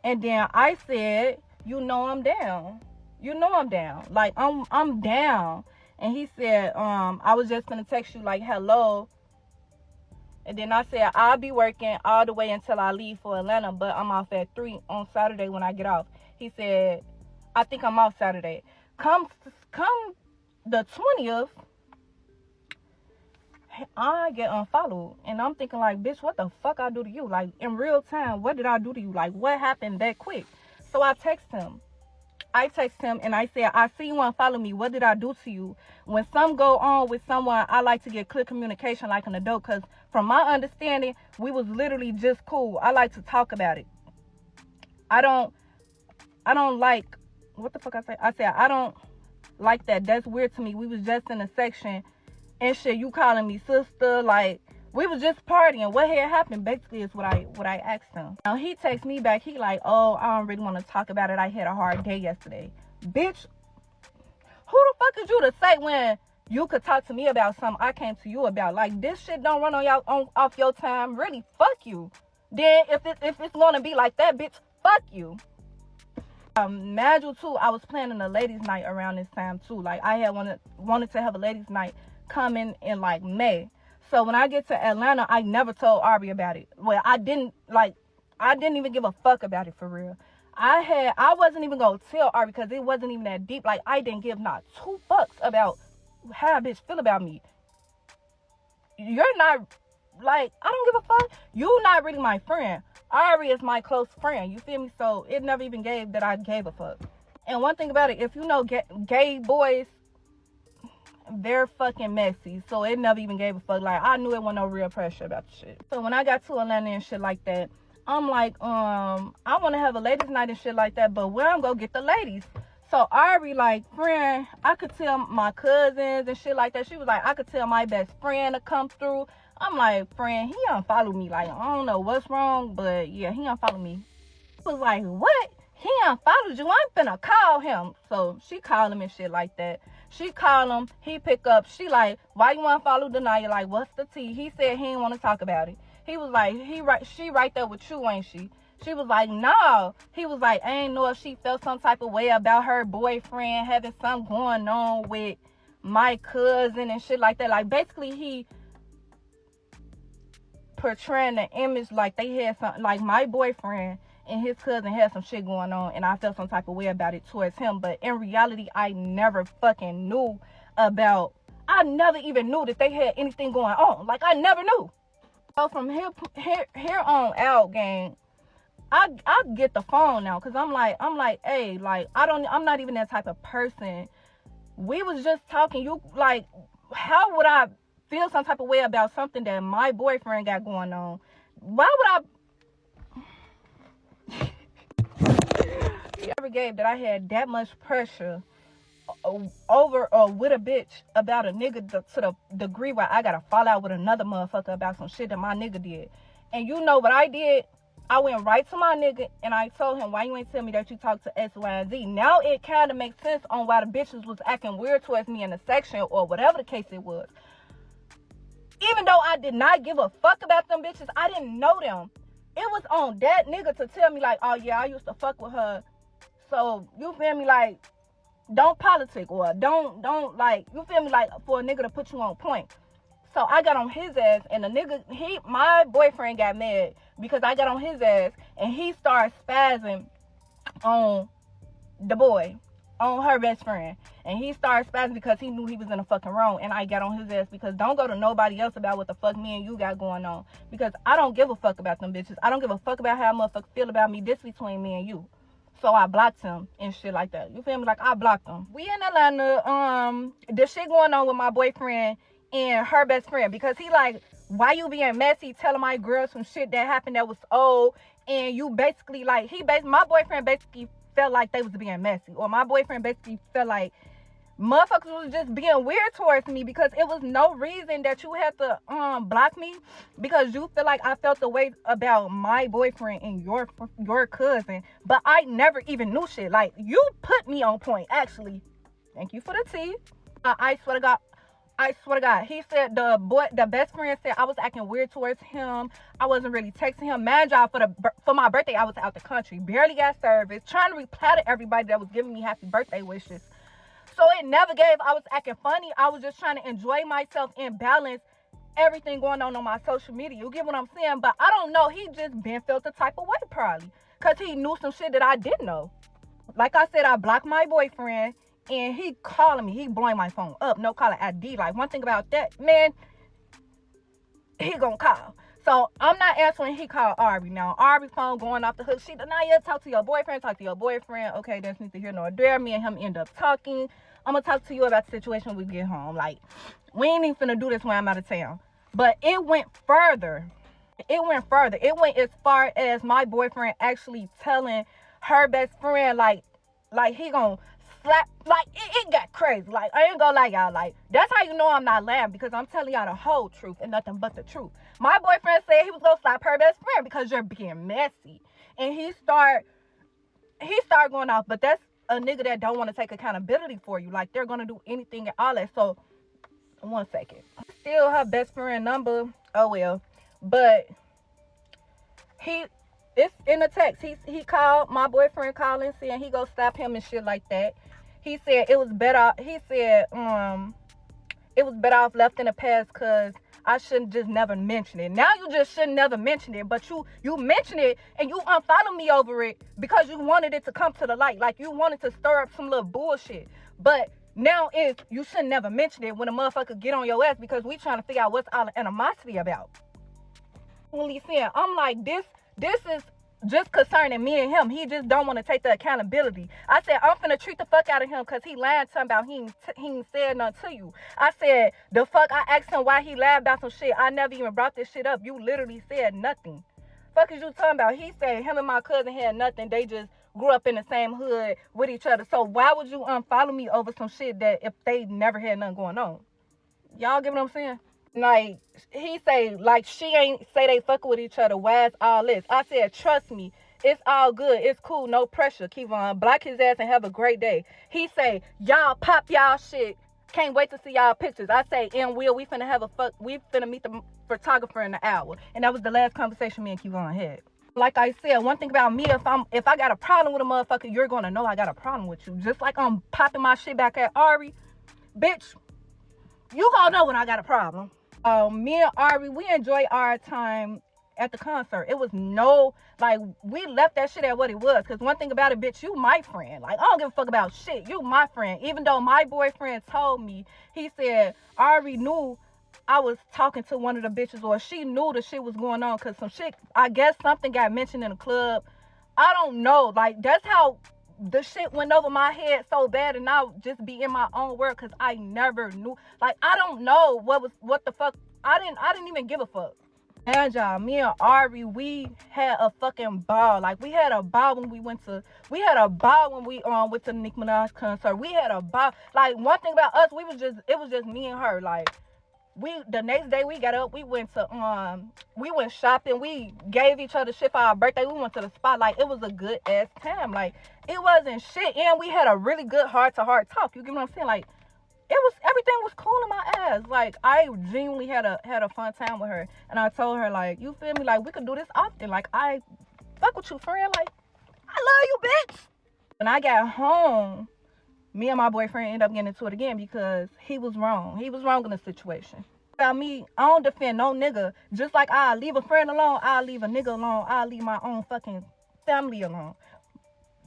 And then I said, you know I'm down. Like, I'm down. And he said, I was just gonna text you like, hello. And then I said, I'll be working all the way until I leave for Atlanta, but I'm off at 3 on Saturday when I get off. He said, I think I'm off Saturday. Come the 20th, I get unfollowed. And I'm thinking like, bitch, what the fuck I do to you? Like, in real time, what did I do to you? Like, what happened that quick? So I text him. And I said, I see you want to follow me. What did I do to you? When some go on with someone, I like to get clear communication like an adult. Because from my understanding, we was literally just cool. I like to talk about it. I don't like, what the fuck I say? I said, I don't like that. That's weird to me. We was just in a section and shit. You calling me sister. Like, we was just partying. What had happened basically is what I asked him. Now he texts me back. He like, oh, I don't really want to talk about it. I had a hard day yesterday. Bitch, who the fuck is you to say when you could talk to me about something I came to you about? Like, this shit don't run on y'all off your time. Really, fuck you. Then if it's gonna be like that, bitch, fuck you. Mad you too. I was planning a ladies' night around this time too. Like, I had wanted to have a ladies' night coming in like May. So when I get to Atlanta, I never told Aubrey about it. Well, I didn't even give a fuck about it for real. I wasn't even gonna tell Aubrey because it wasn't even that deep. Like, I didn't give not 2 fucks about how a bitch feel about me. You're not, like, I don't give a fuck. You not really my friend. Aubrey is my close friend. You feel me? So it never even gave that I gave a fuck. And one thing about it, if you know gay boys, they're fucking messy. So it never even gave a fuck. Like, I knew it wasn't no real pressure about the shit. So when I got to Atlanta and shit like that, I'm like, I want to have a ladies' night and shit like that, but where I'm gonna get the ladies? So Aubrey like, friend, I could tell my cousins and shit like that. She was like, I could tell my best friend to come through. I'm like, friend, he unfollowed me. Like, I don't know what's wrong, but yeah, he unfollowed me. She was like, what? He unfollowed you? I'm finna call him. So she called him and shit like that. She called him. He pick up. She like, why you unfollow Denaya? Like, what's the tea? He said he didn't want to talk about it. He was like, she right there with you, ain't she? She was like, no. He was like, I ain't know if she felt some type of way about her boyfriend having something going on with my cousin and shit like that. Like, basically, he portraying the image like they had something, like my boyfriend and his cousin had some shit going on, and I felt some type of way about it towards him. But in reality, I never fucking knew about, I never even knew that they had anything going on. Like, I never knew. So from here on out, gang, I get the phone now, cause I'm like, hey, like, I'm not even that type of person. We was just talking. You like, how would I feel some type of way about something that my boyfriend got going on? Why would I? You ever gave that I had that much pressure over or with a bitch about a nigga to the degree where I gotta fall out with another motherfucker about some shit that my nigga did? And you know what I did? I went right to my nigga and I told him, why you ain't tell me that you talked to X, Y, and Z? Now it kind of makes sense on why the bitches was acting weird towards me in the section or whatever the case it was. Even though I did not give a fuck about them bitches, I didn't know them. It was on that nigga to tell me like, oh yeah, I used to fuck with her. So, you feel me, like, don't politic or don't like, you feel me, like, for a nigga to put you on point. So I got on his ass, and the nigga, my boyfriend got mad because I got on his ass, and he started spazzing on the boy, on her best friend. And he started spazzing because he knew he was in the fucking wrong, and I got on his ass because don't go to nobody else about what the fuck me and you got going on, because I don't give a fuck about them bitches. I don't give a fuck about how a motherfucker feel about me. This between me and you. So I blocked him and shit like that. You feel me? Like, I blocked him. We in Atlanta, the shit going on with my boyfriend and her best friend, because he like, why you being messy telling my girl some shit that happened that was old, and you basically like, my boyfriend basically felt like they was being messy, or my boyfriend basically felt like motherfuckers was just being weird towards me, because it was no reason that you had to block me because you feel like I felt the way about my boyfriend and your cousin, but I never even knew shit. Like, you put me on point, actually. Thank you for the tea. I swear to God, he said the best friend said I was acting weird towards him. I wasn't really texting him. Mad job for my birthday, I was out the country, barely got service, trying to reply to everybody that was giving me happy birthday wishes. So it never gave I was acting funny. I was just trying to enjoy myself and balance everything going on my social media. You get what I'm saying? But I don't know. He just been felt the type of way probably, because he knew some shit that I didn't know. Like I said, I blocked my boyfriend. And he calling me. He blowing my phone up. No caller ID. Like, one thing about that, man, he gonna call. So I'm not answering. He called Ari. Now Ari's phone going off the hook. She Naya, talk to your boyfriend. Talk to your boyfriend. Okay, that's neither here nor there. Me and him end up talking. I'm gonna talk to you about the situation when we get home. Like, we ain't even finna do this when I'm out of town. But it went further. It went further. It went as far as my boyfriend actually telling her best friend, like he gonna slap. Like, it got crazy. Like, I ain't gonna lie, y'all. Like, that's how you know I'm not lying, because I'm telling y'all the whole truth and nothing but the truth. My boyfriend said he was gonna slap her best friend because you're being messy, and he start going off. But that's a nigga that don't want to take accountability for you. Like, they're gonna do anything and all that. So, 1 second. Still her best friend number. Oh well. But it's in the text. He called my boyfriend, calling, saying he go slap him and shit like that. He said it was better. He said it was better off left in the past because I shouldn't just never mention it. Now you just shouldn't never mention it, but you mention it and you unfollow me over it because you wanted it to come to the light. Like, you wanted to stir up some little bullshit. But now you should never mention it when a motherfucker get on your ass because we trying to figure out what's all the animosity about. I'm like, this is just concerning me and him. He just don't want to take the accountability. I said, I'm finna treat the fuck out of him because he lied to him about he ain't said nothing to you. I said, the fuck, I asked him why he lied about some shit. I never even brought this shit up. You literally said nothing. Fuck is you talking about? He said him and my cousin had nothing. They just grew up in the same hood with each other. So why would you unfollow me over some shit that if they never had nothing going on? Y'all get what I'm saying? Like, he say, like, she ain't say they fuck with each other. Why is all this? I said, trust me, it's all good. It's cool. No pressure. Keep on. Block his ass and have a great day. He say, y'all pop y'all shit. Can't wait to see y'all pictures. I say, we finna meet the photographer in an hour. And that was the last conversation me and Kevon had. Like I said, one thing about me, if I got a problem with a motherfucker, you're gonna know I got a problem with you. Just like I'm popping my shit back at Ari, bitch, you gonna know when I got a problem. Me and Ari, we enjoy our time at the concert. It was we left that shit at what it was. Because one thing about it, bitch, you my friend. Like, I don't give a fuck about shit. You my friend. Even though my boyfriend told me, he said, Ari knew I was talking to one of the bitches, or she knew the shit was going on. Because some shit, I guess something got mentioned in the club. I don't know. Like, that's how the shit went over my head so bad, and I'll just be in my own world because I never knew. Like, I don't know what the fuck. I didn't even give a fuck. And y'all, me and Ari, we had a fucking ball. Like, we had a ball when we went to the Nicki Minaj concert. We had a ball. Like, one thing about us, it was just me and her. Like, the next day we got up, we went shopping, we gave each other shit for our birthday, we went to the spot. Like, it was a good ass time. Like, it wasn't shit, and we had a really good heart to heart talk. You get what I'm saying? Like, everything was cool in my ass. Like, I genuinely had a fun time with her, and I told her, like, you feel me? Like, we could do this often. Like, I fuck with you, friend. Like, I love you, bitch. When I got home, me and my boyfriend ended up getting into it again because he was wrong. He was wrong in the situation. About me, I don't defend no nigga. Just like I leave a friend alone, I leave a nigga alone, I leave my own fucking family alone.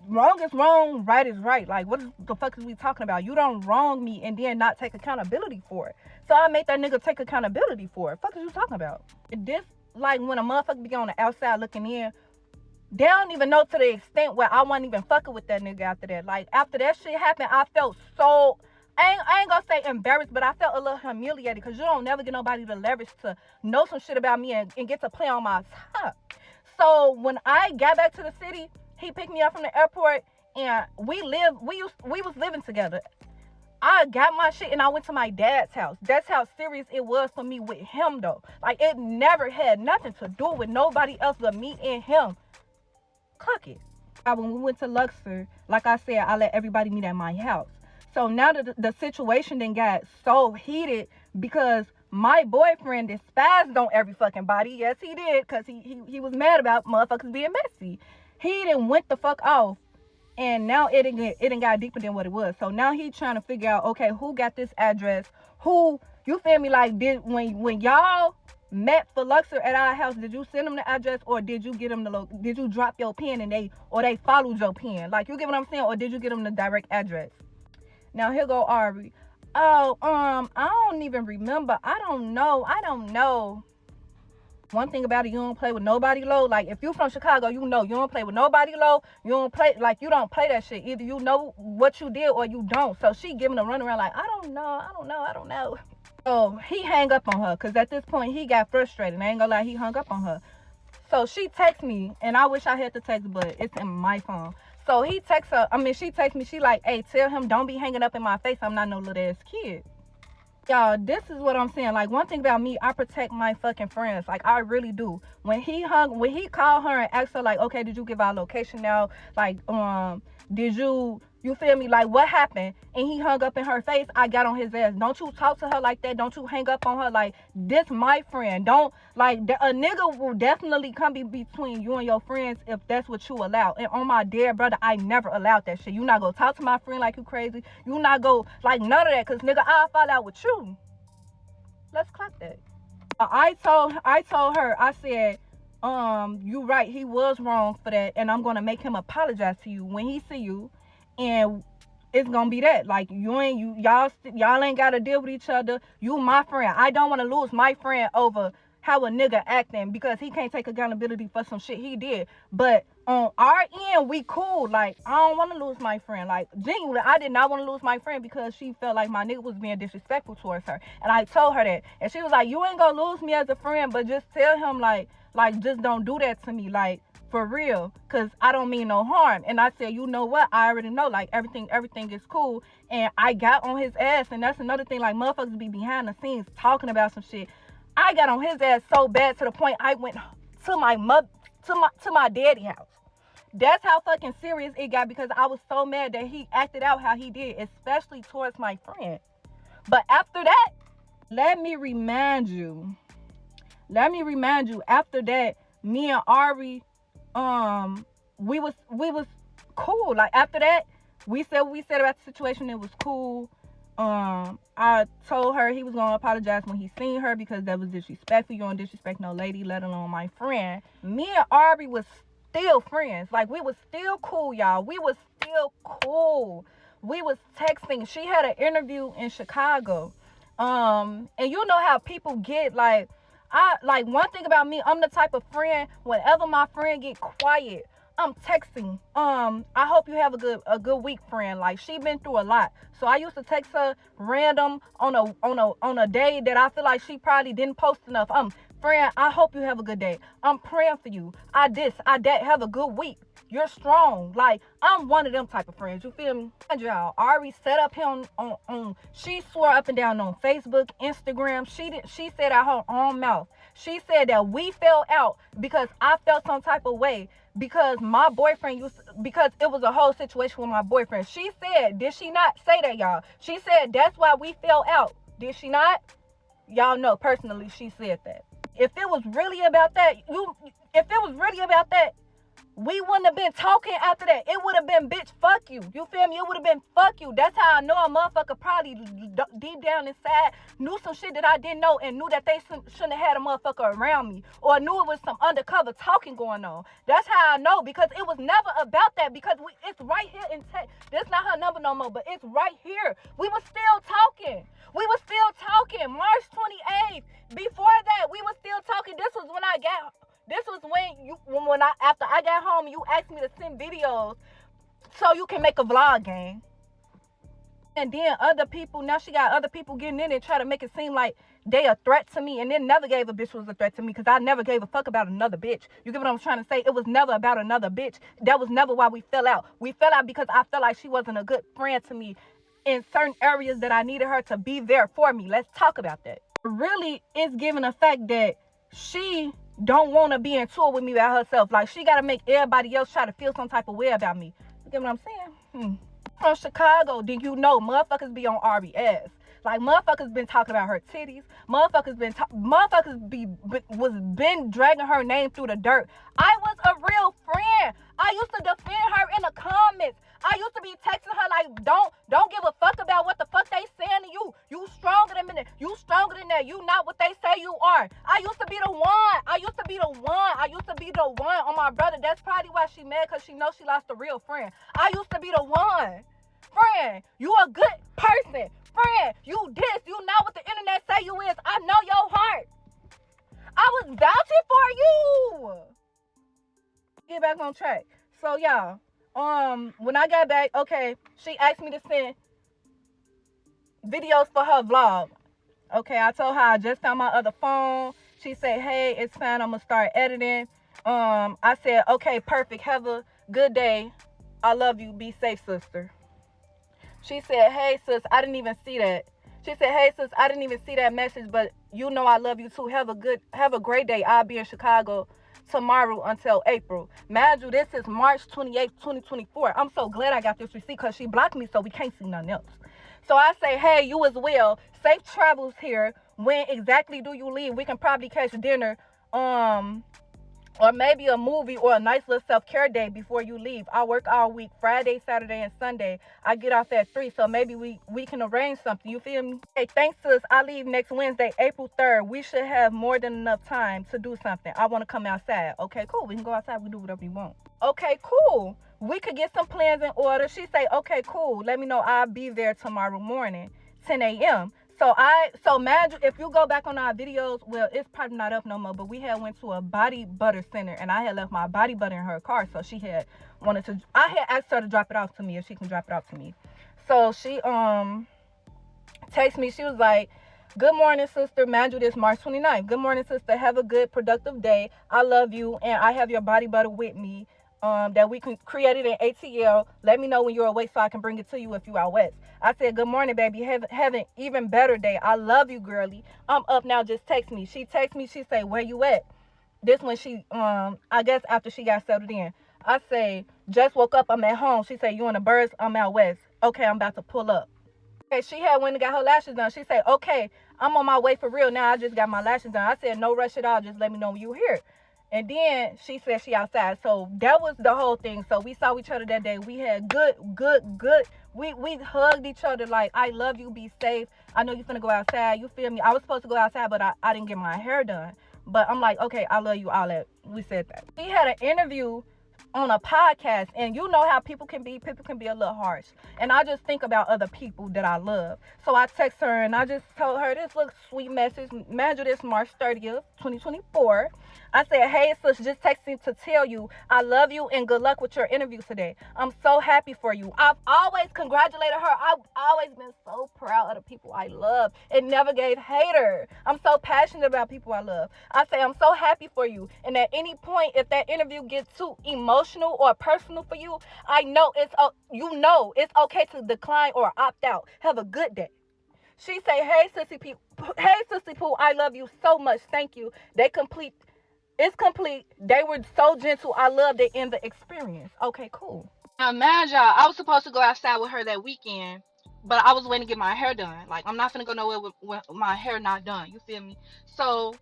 Wrong is wrong, right is right. Like, what the fuck is we talking about? You don't wrong me and then not take accountability for it. So I made that nigga take accountability for it. Fuck is you talking about? This, like, when a motherfucker be on the outside looking in, they don't even know to the extent where I wasn't even fucking with that nigga after that. Like, after that shit happened, I felt so, I ain't gonna say embarrassed, but I felt a little humiliated because you don't never get nobody to leverage to know some shit about me and get to play on my top. So when I got back to the city, he picked me up from the airport and we was living together. I got my shit and I went to my dad's house. That's how serious it was for me with him, though. Like, it never had nothing to do with nobody else but me and him. Clock it. When we went to Luxor, like I said, I let everybody meet at my house. So now that the situation then got so heated because my boyfriend despised on every fucking body. Yes, he did, because he was mad about motherfuckers being messy. He didn't went the fuck off. And now it didn't got deeper than what it was. So now he trying to figure out, okay, who got this address? Who, you feel me? Like, when y'all met for Luxor at our house, did you send them the address, or did you get them did you drop your pen and they followed your pen? Like, you get what I'm saying? Or did you get them the direct address? Now here go Ari. Oh, I don't even remember. I don't know. One thing about it, you don't play with nobody low. Like, if you from Chicago, you know you don't play with nobody low. You don't play, like, you don't play that shit. Either you know what you did or you don't. So she giving a runaround like, I don't know. So he hang up on her because at this point he got frustrated. I ain't gonna lie, he hung up on her. So she texts me, and I wish I had the text, but it's in my phone. So he texts her, she texts me, she like, hey, tell him don't be hanging up in my face. I'm not no little ass kid. Y'all, this is what I'm saying. Like, one thing about me, I protect my fucking friends. Like, I really do. When he called her and asked her, like, okay, did you give our location now? Like, did you feel me? Like, what happened? And he hung up in her face. I got on his ass. Don't you talk to her like that. Don't you hang up on her. Like, this my friend. Don't, like, a nigga will definitely come between you and your friends if that's what you allow. And on my dear brother, I never allowed that shit. You not gonna talk to my friend like you crazy. You not go, like, none of that. Because, nigga, I'll fall out with you. Let's clock that. I told her, I said, you right. He was wrong for that. And I'm going to make him apologize to you when he see you. And it's gonna be that. Like, y'all ain't gotta deal with each other. You my friend. I don't want to lose my friend over how a nigga acting because he can't take accountability for some shit he did. But on our end, we cool. Like, I don't want to lose my friend. Like, genuinely, I did not want to lose my friend because she felt like my nigga was being disrespectful towards her. And I told her that. And she was like, you ain't gonna lose me as a friend, but just tell him like just don't do that to me. Like, for real, because I don't mean no harm. And I said, you know what? I already know, like, everything is cool. And I got on his ass. And that's another thing, like, motherfuckers be behind the scenes talking about some shit. I got on his ass so bad to the point I went to my daddy house. That's how fucking serious it got because I was so mad that he acted out how he did, especially towards my friend. But after that, let me remind you, after that, me and Ari, we was cool. Like, after that, we said about the situation. It was cool. I told her he was gonna apologize when he seen her because that was disrespectful. You don't disrespect no lady, let alone my friend. Me and Ari was still friends. Like, we was still cool, y'all. We was still cool. We was texting. She had an interview in Chicago. And you know how people get, like, one thing about me, I'm the type of friend, whenever my friend get quiet, I'm texting. I hope you have a good week, friend. Like, she been through a lot. So I used to text her random on a day that I feel like she probably didn't post enough. Friend, I hope you have a good day. I'm praying for you. I that, have a good week. You're strong. Like, I'm one of them type of friends. You feel me? And y'all, Ari set up him on she swore up and down on Facebook, Instagram. She said out her own mouth. She said that we fell out because I felt some type of way because my boyfriend because it was a whole situation with my boyfriend. She said, did she not say that, y'all? She said that's why we fell out. Did she not? Y'all know personally she said that. If it was really about that, we wouldn't have been talking after that. It would have been, bitch, fuck you. You feel me? It would have been, fuck you. That's how I know a motherfucker probably deep down inside knew some shit that I didn't know and knew that they shouldn't have had a motherfucker around me or knew it was some undercover talking going on. That's how I know because it was never about that because it's right here in text. That's not her number no more, but it's right here. We were still talking. March 28th. Before that, we were still talking. This was when after I got home, you asked me to send videos so you can make a vlog, gang. And then other people, now she got other people getting in and try to make it seem like they a threat to me, and then never gave a bitch was a threat to me because I never gave a fuck about another bitch. You get what I'm trying to say? It was never about another bitch. That was never why we fell out. We fell out because I felt like she wasn't a good friend to me in certain areas that I needed her to be there for me. Let's talk about that. Really, it's given the fact that she don't want to be in tour with me by herself. Like, she got to make everybody else try to feel some type of way about me. You get what I'm saying? From Chicago, then you know motherfuckers be on Ari ass. Like, motherfuckers been talking about her titties. Motherfuckers been dragging her name through the dirt. I was a real friend. I used to defend her in the comments. I used to be texting her like, don't give a fuck about what the fuck they saying to you. You stronger than that. You stronger than that. You not what they say you are. I used to be the one. I used to be the one on my brother. That's probably why she mad, because she knows she lost a real friend. I used to be the one. Friend, you a good person. Friend, you this. You not what the internet say you is. I know your heart. I was vouching for you. Get back on track. So yeah, when I got back, okay, she asked me to send videos for her vlog. Okay, I told her I just found my other phone. She said, hey, it's fine. I'm gonna start editing. I said, okay, perfect. Have a good day. I love you. Be safe, sister. She said, hey, sis, I didn't even see that. She said, hey, sis, I didn't even see that message, but you know I love you too. Have a great day. I'll be in Chicago tomorrow until April. Mind you, this is March 28th, 2024. I'm so glad I got this receipt because she blocked me so we can't see nothing else. So I say, hey, you as well. Safe travels here. When exactly do you leave? We can probably catch dinner. Or maybe a movie or a nice little self-care day before you leave. I work all week, Friday, Saturday, and Sunday. I get off at 3, so maybe we can arrange something. You feel me? Hey, thanks, sis. I leave next Wednesday, April 3rd. We should have more than enough time to do something. I want to come outside. Okay, cool. We can go outside. We can do whatever we want. Okay, cool. We could get some plans in order. She say, okay, cool. Let me know. I'll be there tomorrow morning, 10 a.m. So imagine if you go back on our videos, well, it's probably not up no more, but we had went to a body butter center and I had left my body butter in her car. So she had I had asked her to drop it off to me if she can drop it off to me. So she texted me. She was like, good morning, sister. Mind you, this March 29th. Good morning, sister. Have a good, productive day. I love you. And I have your body butter with me. That we can create it in ATL. Let me know when you're awake so I can bring it to you if you out west. I said, good morning, baby. Have an even better day. I love you, girly. I'm up now. Just text me. She text me. She say, where you at? This when she, I guess after she got settled in. I say, just woke up. I'm at home. She say, you in the birds? I'm out west. Okay, I'm about to pull up. Okay, she had went and got her lashes done. She said, okay, I'm on my way for real now. I just got my lashes done. I said, no rush at all. Just let me know when you're here. And then she said she outside. So that was the whole thing. So we saw each other that day. We had good. We hugged each other like, I love you. Be safe. I know you finna go outside. You feel me? I was supposed to go outside, but I didn't get my hair done. But I'm like, okay, I love you. All that. We said that. We had an interview on a podcast, and you know how people can be a little harsh, and I just think about other people that I love. So I text her and I just told her this little sweet message. Imagine this March 30th 2024. I said, hey sis, just texting to tell you I love you and good luck with your interview today. I'm so happy for you. I've always congratulated her. I've always been so proud of the people I love and never gave hater. I'm so passionate about people I love. I say I'm so happy for you, and at any point if that interview gets too emotional or personal for you, I know it's okay to decline or opt out. Have a good day. She say, hey sissy poo, I love you so much. Thank you. It's complete. They were so gentle. I loved it in the experience. Okay, cool. Now imagine I was supposed to go outside with her that weekend, but I was waiting to get my hair done. Like, I'm not finna go nowhere with my hair not done. You feel me? So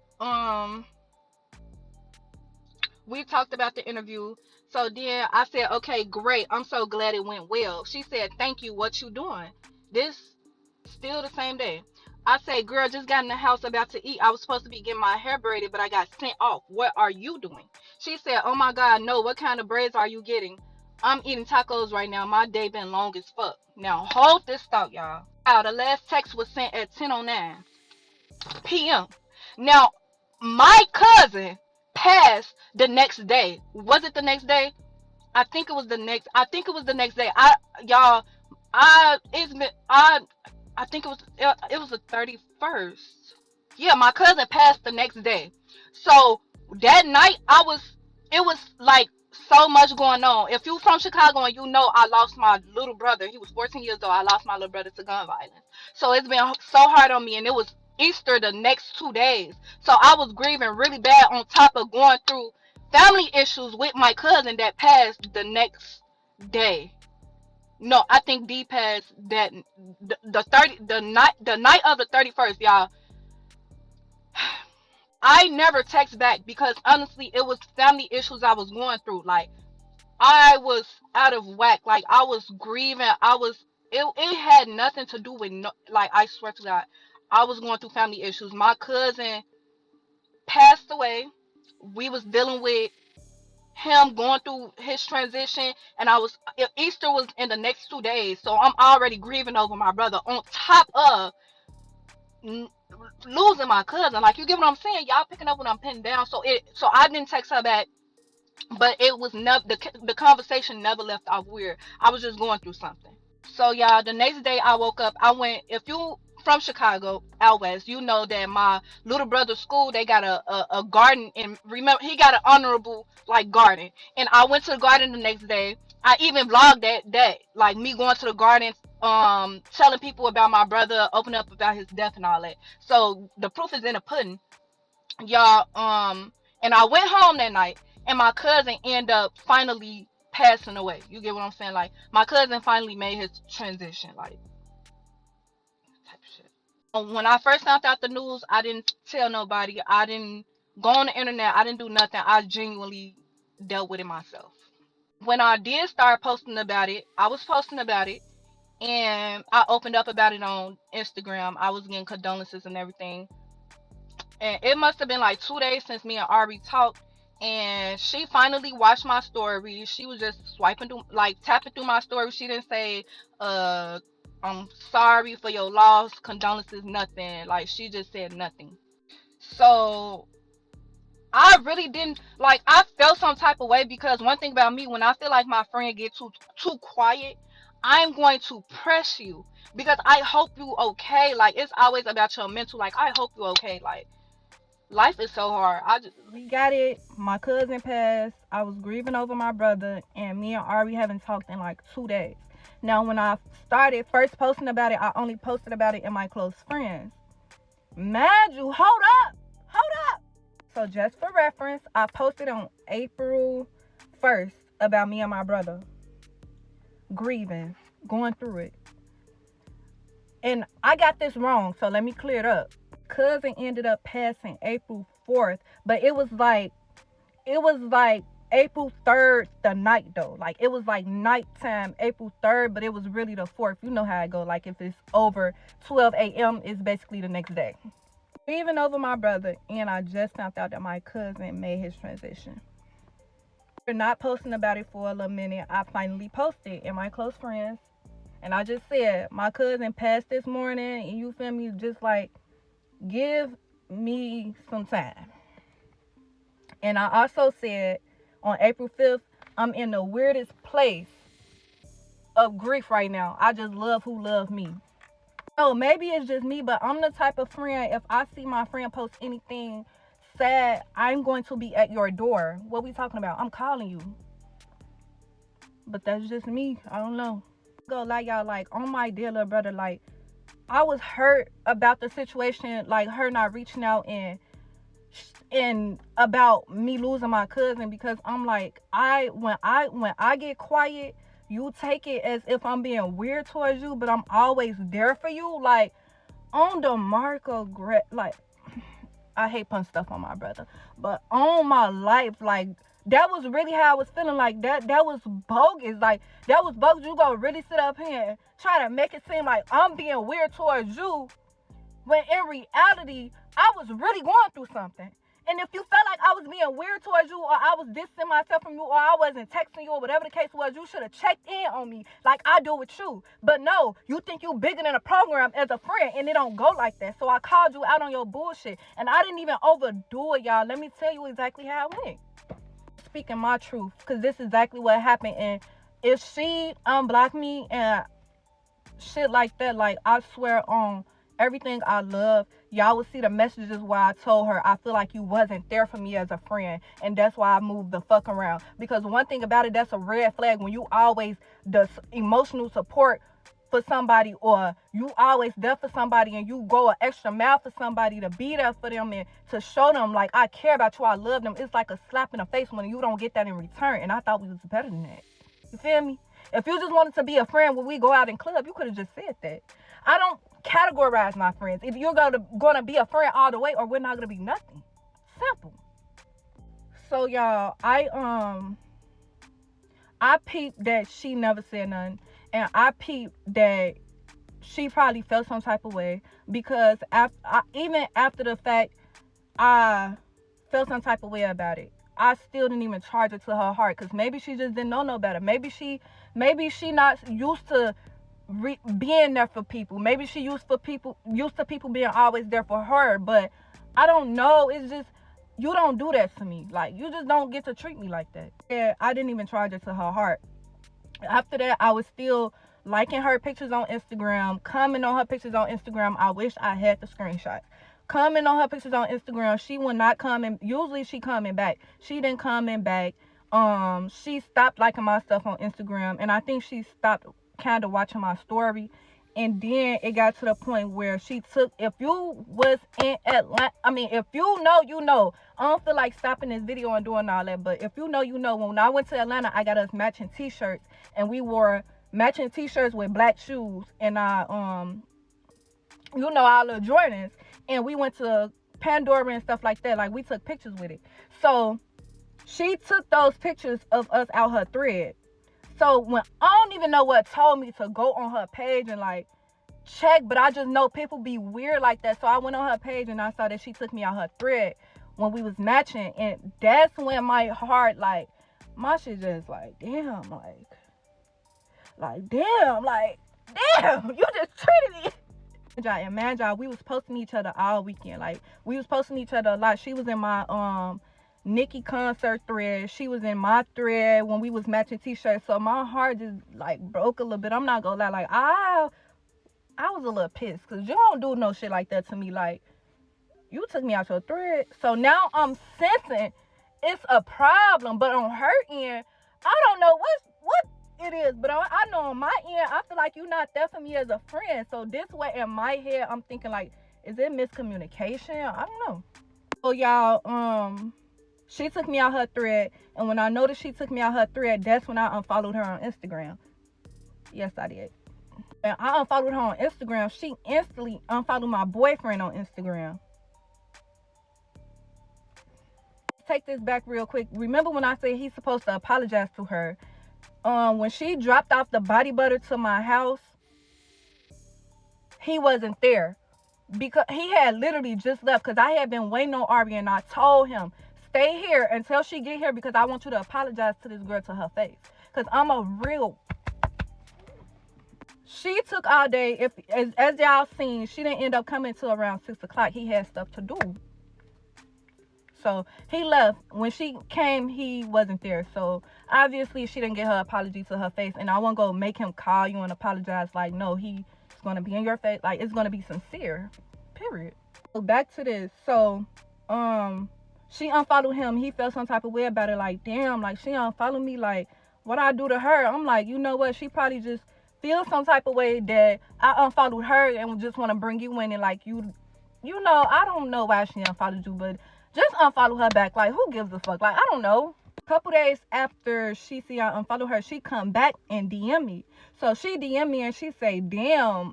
we talked about the interview. So then I said, okay, great. I'm so glad it went well. She said, thank you. What you doing? This still the same day. I say, girl, just got in the house about to eat. I was supposed to be getting my hair braided, but I got sent off. What are you doing? She said, oh my God, no. What kind of braids are you getting? I'm eating tacos right now. My day been long as fuck. Now hold this thought, y'all. The last text was sent at 10:09 p.m. Now, my cousin passed the next day. Was it the next day? I think it was the next day. I think it was the 31st. Yeah, my cousin passed the next day. So that night it was like so much going on. If you from Chicago and you know, I lost my little brother. He was 14 years old. I lost my little brother to gun violence. So it's been so hard on me, and it was Easter the next 2 days. So I was grieving really bad on top of going through family issues with my cousin that passed the next day. No, I think D passed that the night of the 31st, y'all. I never text back because honestly it was family issues I was going through. Like, I was out of whack. Like, I was grieving. It had nothing to do with like, I swear to God, I was going through family issues. My cousin passed away. We was dealing with him going through his transition, and Easter was in the next 2 days, so I'm already grieving over my brother on top of losing my cousin. Like, you get what I'm saying? Y'all picking up what I'm putting down. So I didn't text her back, but it was never, the conversation never left off weird. I was just going through something. So y'all, the next day I woke up. I went. If you from Chicago, out west, you know that my little brother's school, they got a garden, and remember, he got an honorable like garden. And I went to the garden the next day. I even vlogged that like me going to the garden, telling people about my brother, opening up about his death and all that. So the proof is in the pudding, y'all. And I went home that night, and my cousin ended up finally passing away. You get what I'm saying? Like, my cousin finally made his transition, like, type of shit. When I first found out the news, I didn't tell nobody. I didn't go on the internet. I didn't do nothing. I genuinely dealt with it myself. When I did start posting about it, I was posting about it, and I opened up about it on Instagram. I was getting condolences and everything. And it must have been like 2 days since me and Ari talked, and she finally watched my story. She was just swiping through, like tapping through my story. She didn't say, uh I'm sorry for your loss, condolences, nothing. Like, she just said nothing. So I really didn't, like, I felt some type of way, because one thing about me, when I feel like my friend get too quiet, I'm going to press you, because I hope you okay. Like, it's always about your mental. Like, I hope you okay. Like, life is so hard. We got it. My cousin passed. I was grieving over my brother, and me and Ari haven't talked in like 2 days. Now, when I started first posting about it, I only posted about it in my close friends. Mad you, hold up. So just for reference, I posted on April 1st about me and my brother grieving, going through it. And I got this wrong, so let me clear it up. Cousin ended up passing April 4th, but it was like April 3rd the night though. Like, it was like nighttime April 3rd, but it was really the 4th. You know how I go. Like, if it's over 12 a.m., it's basically the next day. Even over my brother, and I just found out that my cousin made his transition. After not posting about it for a little minute, I finally posted in my close friends, and I just said, my cousin passed this morning, and you feel me, just like, give me some time. And I also said on April 5th, I'm in the weirdest place of grief right now. I just love who loved me. So maybe it's just me, but I'm the type of friend, if I see my friend post anything sad, I'm going to be at your door. What we talking about? I'm calling you. But that's just me. I don't know. Go like y'all, like, on my dear little brother, like, I was hurt about the situation, like her not reaching out and about me losing my cousin, because I'm like, when I get quiet, you take it as if I'm being weird towards you, but I'm always there for you. Like, on the mark of like, I hate putting stuff on my brother, but on my life, like, that was really how I was feeling. Like, that was bogus. Like, that was bogus. You gonna really sit up here and try to make it seem like I'm being weird towards you, when in reality, I was really going through something. And if you felt like I was being weird towards you, or I was distancing myself from you, or I wasn't texting you, or whatever the case was, you should have checked in on me like I do with you. But no, you think you bigger than a program as a friend, and it don't go like that. So I called you out on your bullshit, and I didn't even overdo it, y'all. Let me tell you exactly how it went. Speaking my truth, because this is exactly what happened. And if she unblocked me and shit like that, like, I swear on everything I love, y'all will see the messages where I told her I feel like you wasn't there for me as a friend, and that's why I moved the fuck around. Because one thing about it, that's a red flag, when you always the emotional support for somebody, or you always there for somebody, and you go an extra mile for somebody to be there for them and to show them, like, I care about you, I love them. It's like a slap in the face when you don't get that in return, and I thought we was better than that. You feel me? If you just wanted to be a friend when we go out in club, you could have just said that. I don't categorize my friends. If you're gonna be a friend all the way, or we're not gonna be nothing. Simple. So y'all, I peeped that she never said nothing, and I peeped that she probably felt some type of way, because even after the fact, I felt some type of way about it. I still didn't even charge it to her heart, because maybe she just didn't know no better. Maybe she not used to being there for people. Maybe she used to people being always there for her, but I don't know. It's just, you don't do that to me. Like, you just don't get to treat me like that. Yeah, I didn't even charge it to her heart. After that, I was still liking her pictures on Instagram, commenting on her pictures on Instagram. I wish I had the screenshots. Comment on her pictures on Instagram. She will not comment. Usually she coming back. She didn't comment back. She stopped liking my stuff on Instagram, and I think she stopped kind of watching my story. And then it got to the point where she took, if you was in Atlanta, I mean, if you know, you know. I don't feel like stopping this video and doing all that, but if you know, you know. When I went to Atlanta, I got us matching t-shirts, and we wore matching t-shirts with black shoes, and our little Jordans, and we went to Pandora and stuff like that. Like, we took pictures with it. So she took those pictures of us out her thread. So when, I don't even know what told me to go on her page and like check, but I just know people be weird like that. So I went on her page and I saw that she took me out her thread when we was matching, and that's when my heart, like, my shit just like, damn, damn, you just treated me. And man, y'all, we was posting each other all weekend. Like, we was posting each other a lot. She was in my Nicki concert thread. She was in my thread when we was matching t-shirts. So my heart just like broke a little bit. I'm not gonna lie. Like, I was a little pissed, because you don't do no shit like that to me. Like, you took me out your thread. So now I'm sensing it's a problem. But on her end, I don't know what it is. But I know on my end, I feel like you're not there for me as a friend. So this way in my head, I'm thinking like, is it miscommunication? I don't know. So y'all, she took me out her thread, and when I noticed she took me out her thread, that's when I unfollowed her on Instagram. Yes, I did. And I unfollowed her on Instagram. She instantly unfollowed my boyfriend on Instagram. Take this back real quick. Remember when I said he's supposed to apologize to her? When she dropped off the body butter to my house, he wasn't there, because he had literally just left, because I had been waiting on Ari, and I told him, stay here until she get here, because I want you to apologize to this girl to her face, because I'm a real. She took all day. As y'all seen, she didn't end up coming till around 6 o'clock. He had stuff to do. So he left. When she came, he wasn't there. So obviously she didn't get her apology to her face. And I won't go make him call you and apologize. Like, no, he's going to be in your face. Like, it's going to be sincere. Period. So back to this. So, she unfollowed him. He felt some type of way about it. Like, damn, like, she unfollowed me. Like, what I do to her? I'm like, you know what? She probably just feels some type of way that I unfollowed her and just want to bring you in. And, like, you know, I don't know why she unfollowed you, but just unfollow her back. Like, who gives a fuck? Like, I don't know. A couple days after she see I unfollow her, she come back and DM me. So she DM me and she say, damn,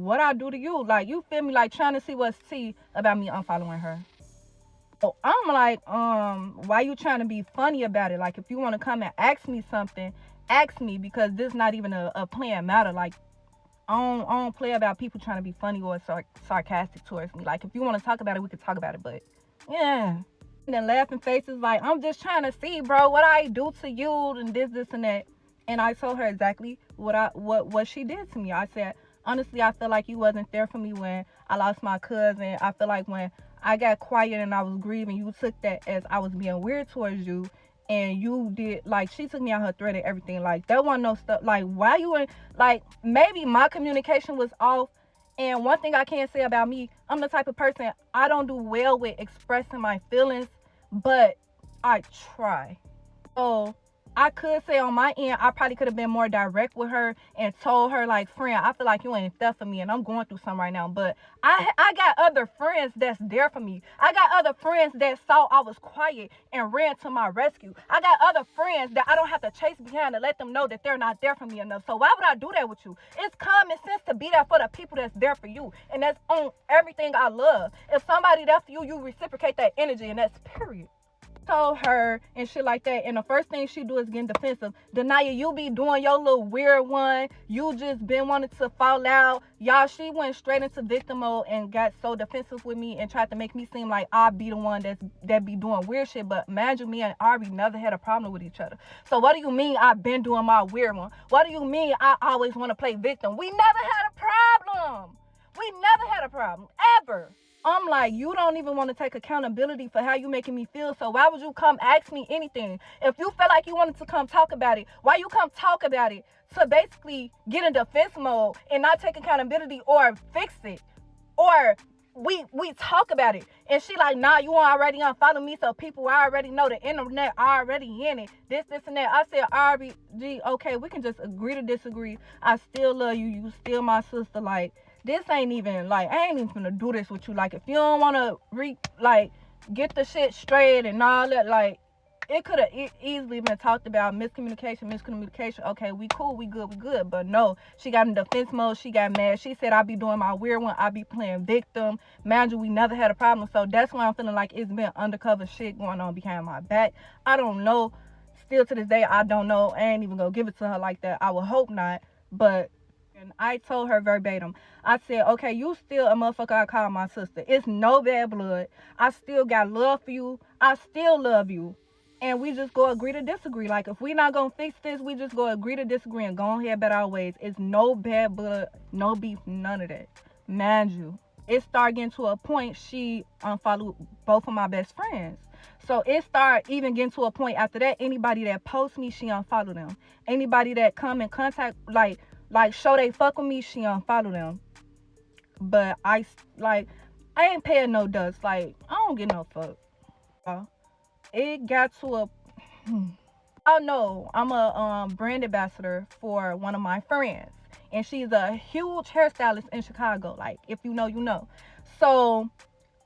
what I do to you? Like, you feel me? Like, trying to see what's tea about me unfollowing her. So I'm like, why you trying to be funny about it? Like, if you want to come and ask me something, ask me, because this not even a playing matter. Like, I don't play about people trying to be funny or sarcastic towards me. Like, if you want to talk about it, we could talk about it, but yeah. And then laughing faces like, I'm just trying to see, bro, what I do to you and this and that. And I told her exactly what she did to me. I said, honestly, I feel like you wasn't there for me when I lost my cousin. I feel like when I got quiet and I was grieving, you took that as I was being weird towards you. And you did, like, she took me out her thread and everything. Like, there wasn't no stuff. Like, why you in, like, maybe my communication was off. And one thing I can say about me, I'm the type of person, I don't do well with expressing my feelings, but I try. So I could say on my end, I probably could have been more direct with her and told her, like, friend, I feel like you ain't there for me and I'm going through something right now. But I got other friends that's there for me. I got other friends that saw I was quiet and ran to my rescue. I got other friends that I don't have to chase behind to let them know that they're not there for me enough. So why would I do that with you? It's common sense to be there for the people that's there for you. And that's on everything I love. If somebody there for you, you reciprocate that energy, and that's period. told her and shit like that, and the first thing she do is get defensive. Denia, you be doing your little weird one. You just been wanting to fall out. Y'all, she went straight into victim mode and got so defensive with me and tried to make me seem like I be the one that be doing weird shit. But imagine me and Ari never had a problem with each other. So what do you mean I've been doing my weird one? What do you mean I always want to play victim? We never had a problem. We never had a problem, ever. I'm like, you don't even want to take accountability for how you making me feel. So why would you come ask me anything? If you felt like you wanted to come talk about it, why you come talk about it to basically get in defense mode and not take accountability or fix it? Or we talk about it. And she like, nah, you already unfollow me, so people already know the internet already in it. This and that. I said, RBG, okay, we can just agree to disagree. I still love you. You still my sister. Like, this ain't even, like, I ain't even gonna do this with you. Like, if you don't want to, get the shit straight and all that, like, it could have easily been talked about. Miscommunication. Okay, we cool, we good. But no, she got in defense mode. She got mad. She said, I be doing my weird one. I be playing victim. Imagine we never had a problem. So that's why I'm feeling like it's been undercover shit going on behind my back. I don't know. Still to this day, I don't know. I ain't even gonna give it to her like that. I would hope not. But... and I told her verbatim, I said, okay, you still a motherfucker I call my sister. It's no bad blood. I still got love for you. I still love you. And we just go agree to disagree. Like, if we not going to fix this, we just go agree to disagree and go ahead about our ways. It's no bad blood, no beef, none of that. Mind you, it started getting to a point she unfollowed both of my best friends. So it started even getting to a point after that, anybody that posts me, she unfollow them. Anybody that come in contact, like show they fuck with me, she unfollow them. But I ain't paying no dust. Like, I don't get no fuck. It got to a... I know I'm a brand ambassador for one of my friends. And she's a huge hairstylist in Chicago. Like, if you know, you know. So,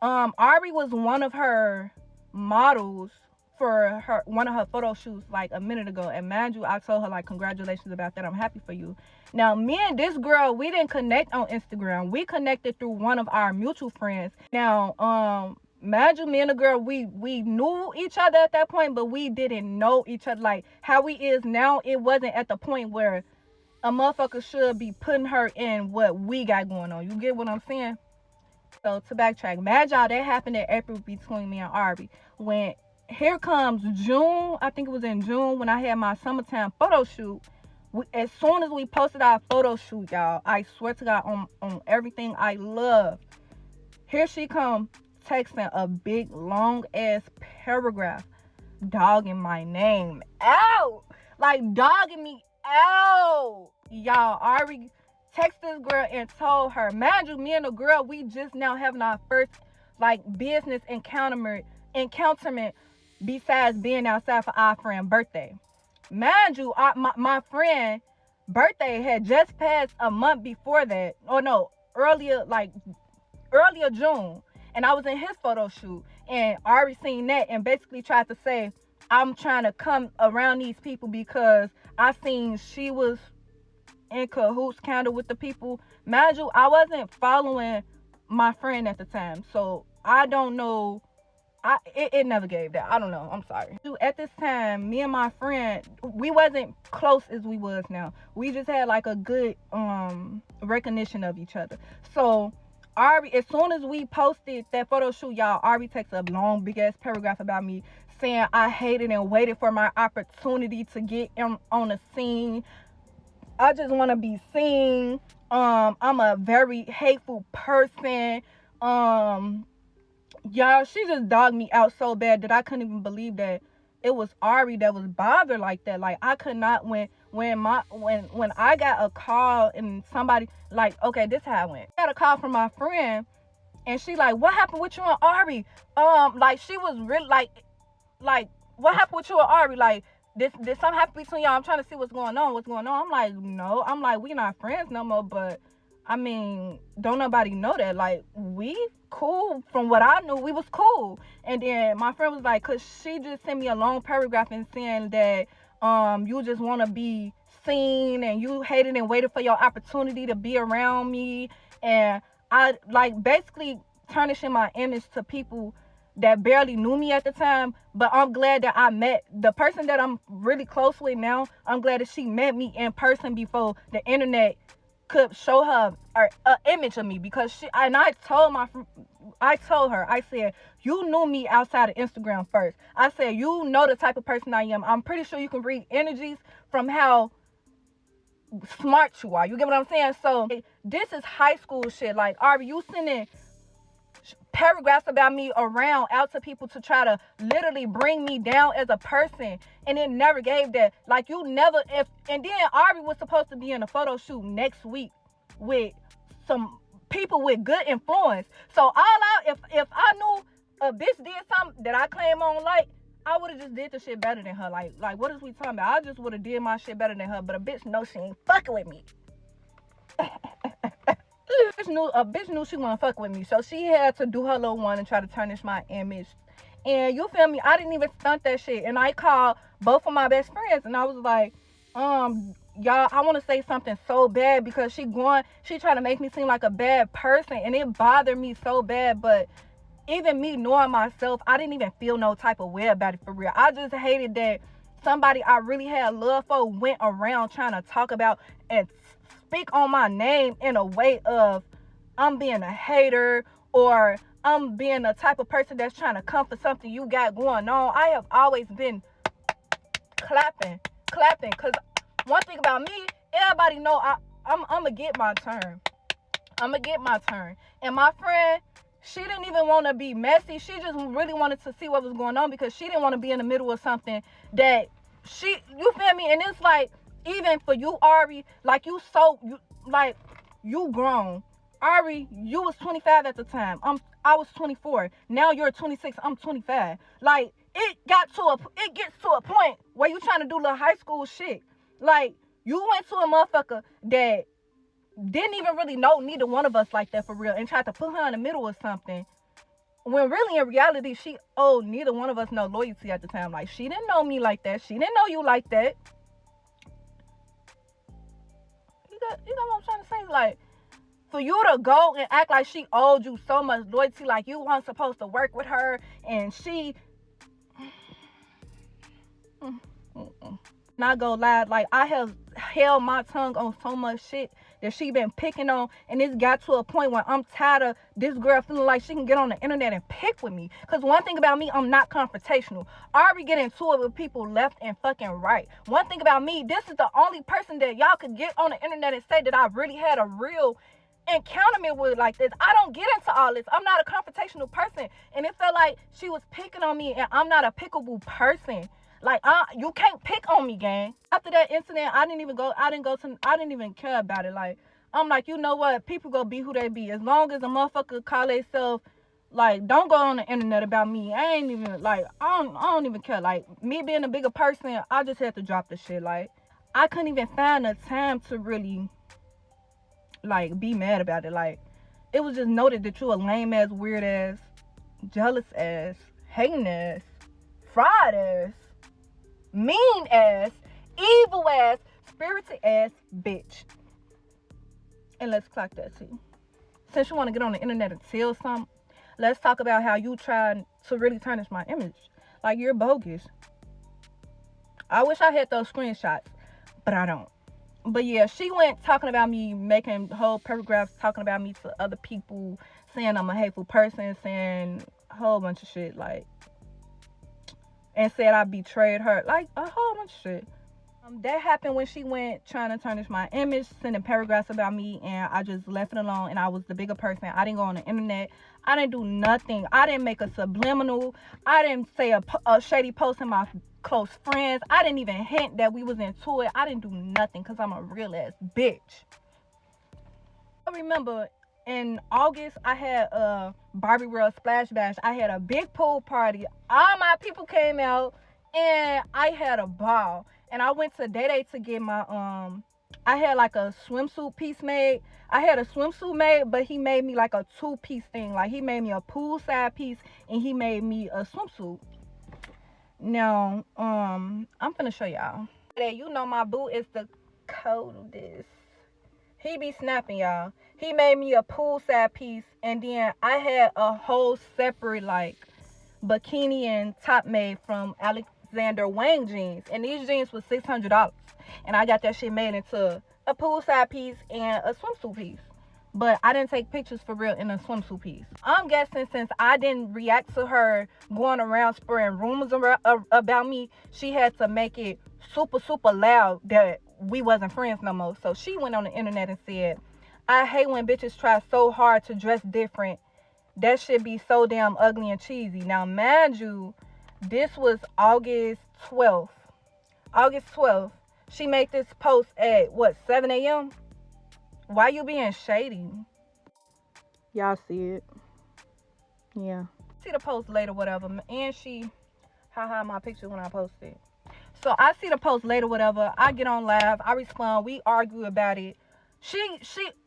Ari was one of her models for one of her photo shoots like a minute ago. And mind you, I told her, like, congratulations about that. I'm happy for you. Now, me and this girl, we didn't connect on Instagram. We connected through one of our mutual friends. Now, imagine me and the girl, we knew each other at that point, but we didn't know each other. Like, how we is now, it wasn't at the point where a motherfucker should be putting her in what we got going on. You get what I'm saying? So, to backtrack, imagine y'all, that happened in April between me and Arby. When here comes June, I think it was in June, when I had my summertime photo shoot. As soon as we posted our photo shoot, y'all, I swear to God, on everything I love, here she come texting a big long ass paragraph dogging my name out, like dogging me out. Y'all, Ari texted this girl and told her, mind you, me and the girl, we just now having our first like business encounterment besides being outside for our friend's birthday. Mind you, my friend birthday had just passed a month before that. Or no, earlier June. And I was in his photo shoot. And Ari seen that and basically tried to say, I'm trying to come around these people because I seen she was in cahoots kind of with the people. Mind you, I wasn't following my friend at the time. So I don't know. It never gave that. I don't know. I'm sorry. At this time, me and my friend, we wasn't close as we was now. We just had like a good recognition of each other. So Ari, as soon as we posted that photo shoot, y'all, Ari takes a long big ass paragraph about me saying I hated and waited for my opportunity to get on the scene. I just want to be seen. I'm a very hateful person. Y'all, she just dogged me out so bad that I couldn't even believe that it was Ari that was bothered like that. Like, I could not, when I got a call and somebody, like, okay, this how it went. I got a call from my friend and she like, what happened with you and Ari? Like, she was really like, what happened with you and Ari? Like, did something happen between y'all? I'm trying to see what's going on. I'm like, no. I'm like, we not friends no more, but I mean, don't nobody know that. Like, we cool. From what I knew, we was cool. And then my friend was like, cause she just sent me a long paragraph and saying that you just want to be seen and you hated and waited for your opportunity to be around me. And I like basically tarnishing my image to people that barely knew me at the time, but I'm glad that I met the person that I'm really close with now. I'm glad that she met me in person before the internet could show her an image of me, because I told her, I said, you knew me outside of Instagram first. I said, you know the type of person I am. I'm pretty sure you can read energies from how smart you are. You get what I'm saying? So this is high school shit. Like, Ari, you sending paragraphs about me around out to people to try to literally bring me down as a person, and it never gave that. Like, you never, and then Ari was supposed to be in a photo shoot next week with some people with good influence. So if I knew a bitch did something that I claim on, like, I would have just did the shit better than her. Like what is we talking about? I just would have did my shit better than her. But a bitch know she ain't fucking with me. A bitch knew she wasn't fucking with me, so she had to do her little one and try to tarnish my image. And you feel me? I didn't even stunt that shit. And I called both of my best friends, and I was like, y'all, I want to say something so bad, because she trying to make me seem like a bad person, and it bothered me so bad. But even me knowing myself, I didn't even feel no type of way about it, for real. I just hated that somebody I really had love for went around trying to talk about and speak on my name in a way of I'm being a hater, or I'm being the type of person that's trying to come for something you got going on. I have always been clapping, because one thing about me, everybody know I'm gonna get my turn. And my friend, she didn't even want to be messy. She just really wanted to see what was going on, because she didn't want to be in the middle of something that you feel me? And it's like, even for you, Ari, like, you grown. Ari, you was 25 at the time. I was 24. Now you're 26. I'm 25. Like, it gets to a point where you trying to do little high school shit. Like, you went to a motherfucker that didn't even really know neither one of us like that, for real, and tried to put her in the middle of something, when really in reality she owed neither one of us no loyalty at the time. Like, she didn't know me like that. She didn't know you like that. You know what I'm trying to say? Like, for you to go and act like she owed you so much loyalty, like you weren't supposed to work with her, and she not gonna lie, like, I have held my tongue on so much shit that she been picking on, and it's got to a point where I'm tired of this girl feeling like she can get on the internet and pick with me. Because one thing about me, I'm not confrontational. I already get into it with people left and fucking right. One thing about me, this is the only person that y'all could get on the internet and say that I really had a real encounter with like this. I don't get into all this. I'm not a confrontational person, and it felt like she was picking on me, and I'm not a pickable person. Like, you can't pick on me, gang. After that incident, I didn't even care about it. Like, I'm like, you know what? People go be who they be. As long as a motherfucker call themselves, like, don't go on the internet about me. I ain't even, like, I don't even care. Like, me being a bigger person, I just had to drop the shit. Like, I couldn't even find the time to really, like, be mad about it. Like, it was just noted that you a lame ass, weird ass, jealous ass, hating ass, fried ass, mean ass, evil ass, spirited ass bitch. And let's clock that too. Since you want to get on the internet and tell something, let's talk about how you tried to really tarnish my image. Like, you're bogus. I wish I had those screenshots, but I don't. But yeah, she went talking about me, making whole paragraphs talking about me to other people, saying I'm a hateful person, saying a whole bunch of shit, like, and said I betrayed her, like, a whole bunch of shit. That happened when she went trying to tarnish my image, sending paragraphs about me, and I just left it alone, and I was the bigger person. I didn't go on the internet. I didn't do nothing. I didn't make a subliminal. I didn't say a shady post in my close friends. I didn't even hint that we was into it. I didn't do nothing, because I'm a real ass bitch. I remember in August, I had a Barbie World Splash Bash. I had a big pool party. All my people came out, and I had a ball. And I went to Day to get my, I had like a swimsuit piece made. I had a swimsuit made, but he made me like a 2-piece thing. Like, he made me a poolside piece, and he made me a swimsuit. Now, I'm finna show y'all. You know my boo is the coldest. He be snapping, y'all. He made me a poolside piece, and then I had a whole separate, like, bikini and top made from Alexander Wang jeans. And these jeans was $600. And I got that shit made into a poolside piece and a swimsuit piece. But I didn't take pictures for real in a swimsuit piece. I'm guessing since I didn't react to her going around spreading rumors about me, she had to make it super, super loud that we wasn't friends no more. So she went on the internet and said, I hate when bitches try so hard to dress different. That shit be so damn ugly and cheesy. Now, mind you, this was August 12th. August 12th. She made this post at, 7 a.m.? Why you being shady? Y'all see it? Yeah. See the post later, whatever. And she, haha, my picture when I posted. So I see the post later, whatever. I get on live. I respond. We argue about it.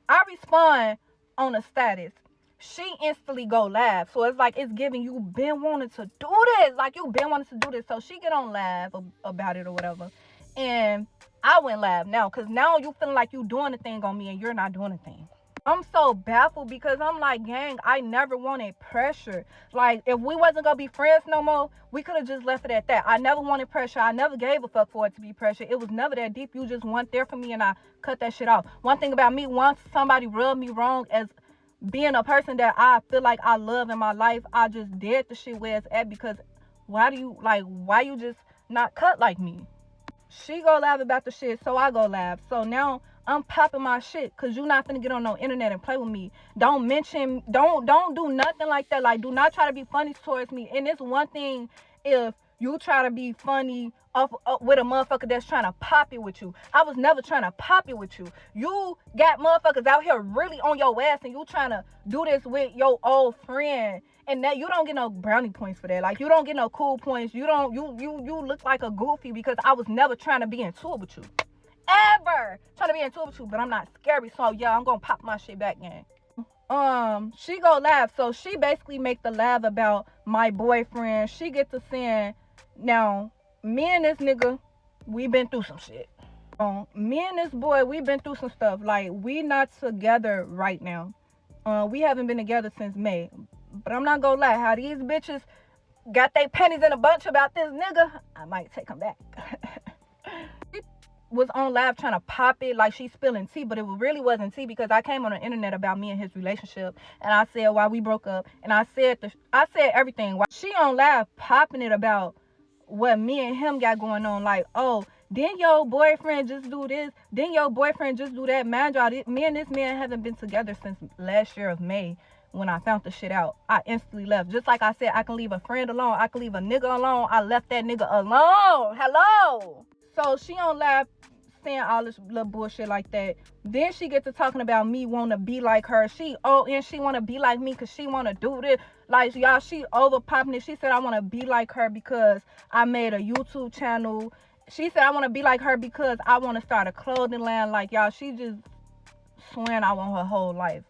I respond on a status. She instantly go live. So it's like, it's giving you been wanting to do this. Like, you been wanting to do this. So she get on live about it or whatever. And I went live now. Because now you feeling like you doing the thing on me and you're not doing the thing. I'm so baffled because I'm like, gang, I never wanted pressure. Like, if we wasn't going to be friends no more, we could have just left it at that. I never wanted pressure. I never gave a fuck for it to be pressure. It was never that deep. You just weren't there for me and I cut that shit off. One thing about me, once somebody rubbed me wrong as being a person that I feel like I love in my life, I just did the shit where it's at because why you just not cut like me? She go live about the shit, so I go live. So now I'm popping my shit because you're not finna get on no internet and play with me. Don't do nothing like that. Like, do not try to be funny towards me. And it's one thing if you try to be funny with a motherfucker that's trying to pop it with you. I was never trying to pop it with you. You got motherfuckers out here really on your ass and you trying to do this with your old friend. And that you don't get no brownie points for that. Like, you don't get no cool points. You look like a goofy because I was never trying to be into it with you. Ever trying to be into it with you, but I'm not scary. So yeah, I'm gonna pop my shit back in. She go live. So she basically make the live about my boyfriend. She get to saying, now, me and this nigga, we been through some shit. Me and this boy, we been through some stuff. Like, we not together right now. We haven't been together since May. But I'm not gonna lie, how these bitches got their pennies in a bunch about this nigga, I might take them back. She was on live trying to pop it like she's spilling tea, but it really wasn't tea because I came on the internet about me and his relationship, and I said why we broke up, and I said everything. Why she on live popping it about what me and him got going on, like, oh, didn't your boyfriend just do this? Didn't your boyfriend just do that? Mind y'all, me and this man haven't been together since last year of May. When I found the shit out, I instantly left. Just like I said, I can leave a friend alone. I can leave a nigga alone. I left that nigga alone. Hello. So she on live saying all this little bullshit like that. Then she get to talking about me want to be like her. And she want to be like me because she want to do this. Like, y'all, she over popping it. She said I want to be like her because I made a YouTube channel. She said I want to be like her because I want to start a clothing line. Like, y'all, she just swearing I want her whole life.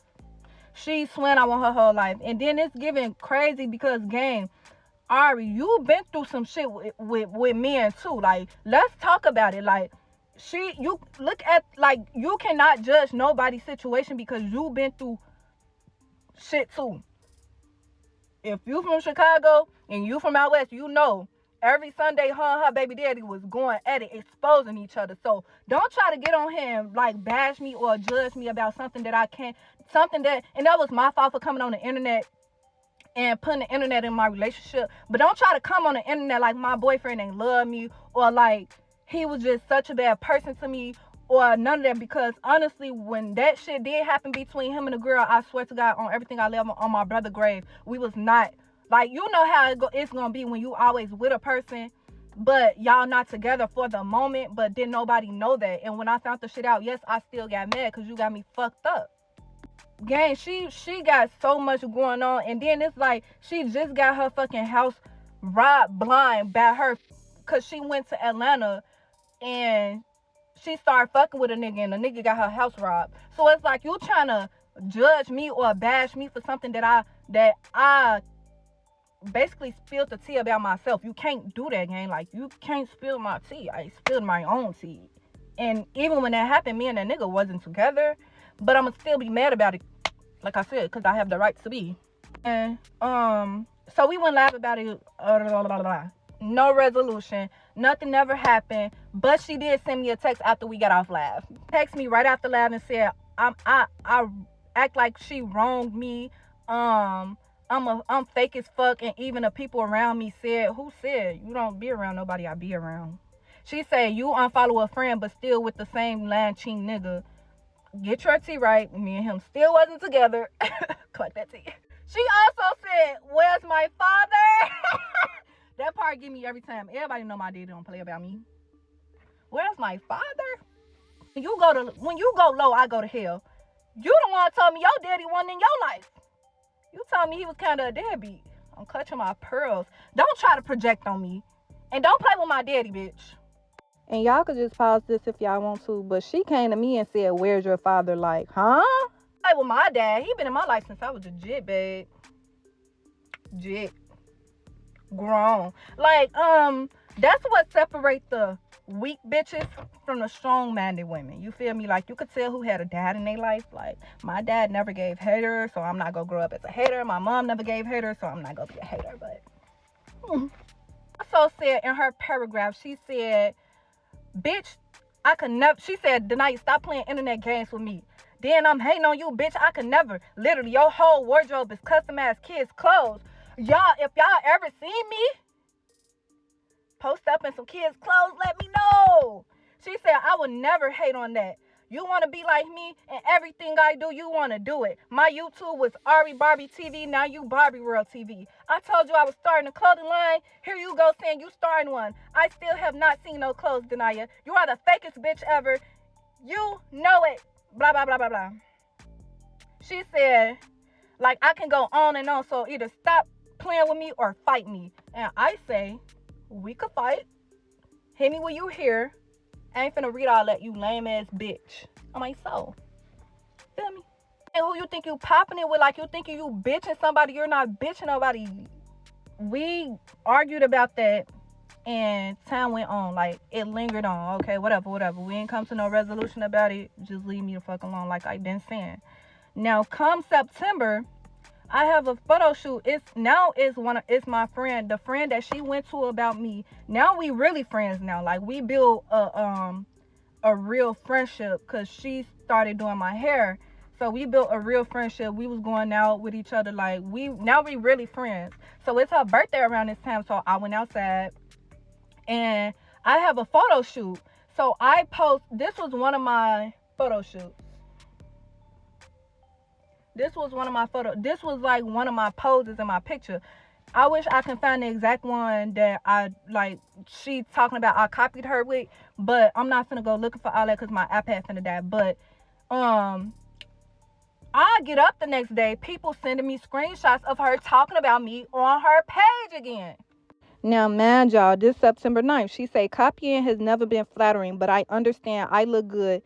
She swearing I want her whole life. And then it's giving crazy because, gang, Ari, you been through some shit with men too. Like, let's talk about it. Like, you look at, like, you cannot judge nobody's situation because you been through shit too. If you from Chicago and you from out west, you know every Sunday her and her baby daddy was going at it, exposing each other. So don't try to get on here and like bash me or judge me about something that I can't, and that was my fault for coming on the internet and putting the internet in my relationship. But don't try to come on the internet like my boyfriend ain't love me or like he was just such a bad person to me or none of that, because honestly, when that shit did happen between him and the girl, I swear to God, on everything I live on my brother's grave, we was not, like, you know how it's gonna be when you always with a person, but y'all not together for the moment, but didn't nobody know that. And when I found the shit out, yes, I still got mad because you got me fucked up. Gang, she got so much going on, and then it's like she just got her fucking house robbed blind by her because she went to Atlanta and she started fucking with a nigga and the nigga got her house robbed. So it's like you trying to judge me or bash me for something that I basically spilled the tea about myself. You can't do that, gang. Like, you can't spill my tea. I spilled my own tea. And even when that happened, me and that nigga wasn't together, but I'ma still be mad about it, like I said, because I have the right to be. And So we went live about it. No resolution. Nothing never happened. But she did send me a text after we got off live. Text me right after live and said, I act like she wronged me. I'm fake as fuck, and even the people around me said, who said you don't be around nobody I be around? She said you unfollow a friend but still with the same line ching nigga. Get your tea right. Me and him still wasn't together. Collect that tea. She also said, where's my father? That part get me every time. Everybody know my daddy don't play about me. Where's my father? When you go low, I go to hell. You the one told me your daddy wasn't in your life. You told me he was kind of a deadbeat. I'm clutching my pearls. Don't try to project on me. And don't play with my daddy, bitch. And y'all could just pause this if y'all want to, but she came to me and said, where's your father? Like, huh? Play with my dad. He been in my life since I was a jit, babe. Jit. Grown. Like, that's what separates the weak bitches from the strong-minded women. You feel me? Like, you could tell who had a dad in their life. Like, my dad never gave haters, so I'm not gonna grow up as a hater. My mom never gave haters, so I'm not gonna be a hater. But also said in her paragraph, she said, bitch, I could never. She said, Denai, stop playing internet games with me. Then I'm hating on you, bitch. I could never. Literally, your whole wardrobe is customized kids' clothes. Y'all, if y'all ever seen me post up in some kids' clothes, let me know. She said, I would never hate on that. You want to be like me, and everything I do, you want to do it. My YouTube was Ari Barbie TV, now you Barbie World TV. I told you I was starting a clothing line. Here you go saying you starting one. I still have not seen no clothes, Denaya. You are the fakest bitch ever. You know it. Blah, blah, blah, blah, blah. She said, like, I can go on and on, so either stop playing with me or fight me. And I say, we could fight. Hit me when you here. I ain't finna read all that, you lame ass bitch. I'm like, so, feel me? And who you think you popping it with? Like, you thinking you bitching somebody? You're not bitching nobody. We argued about that, and time went on. Like, it lingered on. Okay, whatever. We ain't come to no resolution about it. Just leave me the fuck alone, like I've been saying. Now, come September, I have a photo shoot. It's my friend, the friend that she went to about me. Now we really friends now. Like, we built a real friendship because she started doing my hair. So we built a real friendship. We was going out with each other. Like, we really friends. So it's her birthday around this time. So I went outside and I have a photo shoot. So this was one of my photo shoots. This was like one of my poses in my picture. I wish I can find the exact one that she talking about I copied her with, but I'm not finna go looking for all that because my iPad finna die. But I get up the next day, people sending me screenshots of her talking about me on her page again. Now, mind y'all, this September 9th, she say, copying has never been flattering, but I understand I look good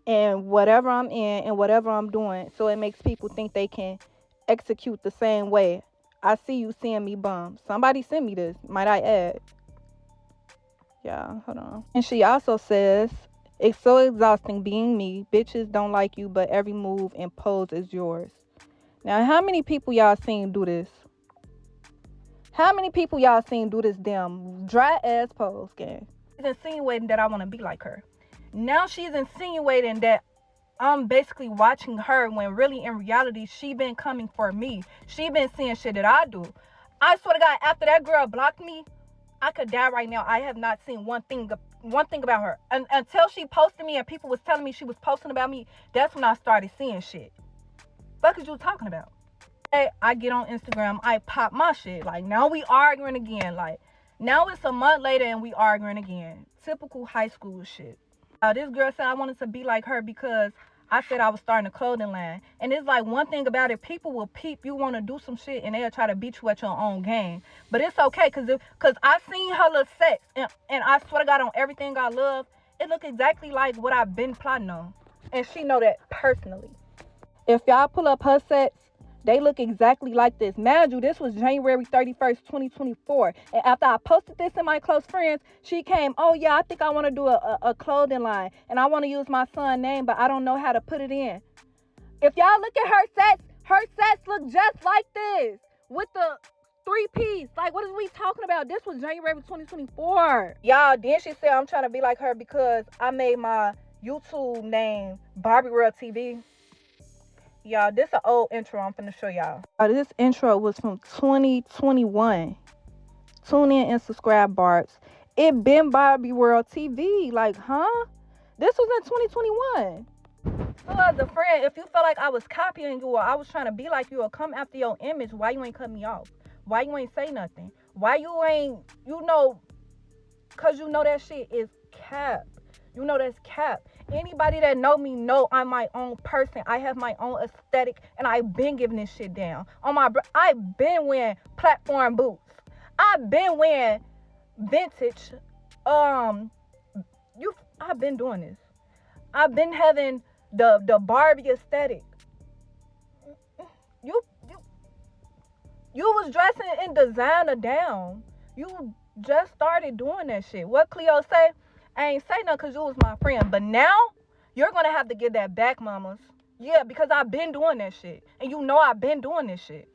and whatever I'm in and whatever I'm doing, so it makes people think they can execute the same way. I see you seeing me bum. Somebody send me this, might I add. Yeah, hold on. And she also says, it's so exhausting being me. Bitches don't like you, but every move and pose is yours. Now, how many people y'all seen do this? How many people y'all seen do this damn dry ass pose, gang? She's insinuating that I want to be like her. Now she's insinuating that I'm basically watching her when really in reality she been coming for me. She been seeing shit that I do. I swear to God, after that girl blocked me, I could die right now. I have not seen one thing about her. Until she posted me and people was telling me she was posting about me, that's when I started seeing shit. Fuck is you talking about? Hey, I get on Instagram, I pop my shit. Like, now we arguing again. Like, now it's a month later and we arguing again. Typical high school shit. This girl said I wanted to be like her because I said I was starting a clothing line. And it's like, one thing about it, people will peep you want to do some shit and they'll try to beat you at your own game. But it's okay because I seen her little sex. And I swear to God, on everything I love, it look exactly like what I've been plotting on. And she know that personally. If y'all pull up her sets, they look exactly like this. Mind you, this was January 31st, 2024. And after I posted this in my close friends, she came, oh yeah, I think I want to do a clothing line. And I want to use my son's name, but I don't know how to put it in. If y'all look at her sets look just like this. with the 3-piece. Like, what is we talking about? This was January 2024. Y'all, then she said I'm trying to be like her because I made my YouTube name Barbie World TV. Y'all, this an old intro I'm finna show y'all. This intro was from 2021. Tune in and subscribe, Barbs. It been Barbie World TV. Like, huh? This was in 2021. So as a friend, if you felt like I was copying you or I was trying to be like you or come after your image, why you ain't cut me off? Why you ain't say nothing? Why you ain't, cause you know that shit is cap. You know that's cap. Anybody that know me know I'm my own person. I have my own aesthetic and I've been giving this shit down. I've been wearing platform boots. I've been wearing vintage. I've been doing this. I've been having the Barbie aesthetic. You was dressing in designer down. You just started doing that shit. What Cleo say? I ain't say nothing because you was my friend. But now, you're going to have to get that back, mamas. Yeah, because I've been doing that shit. And you know I've been doing this shit.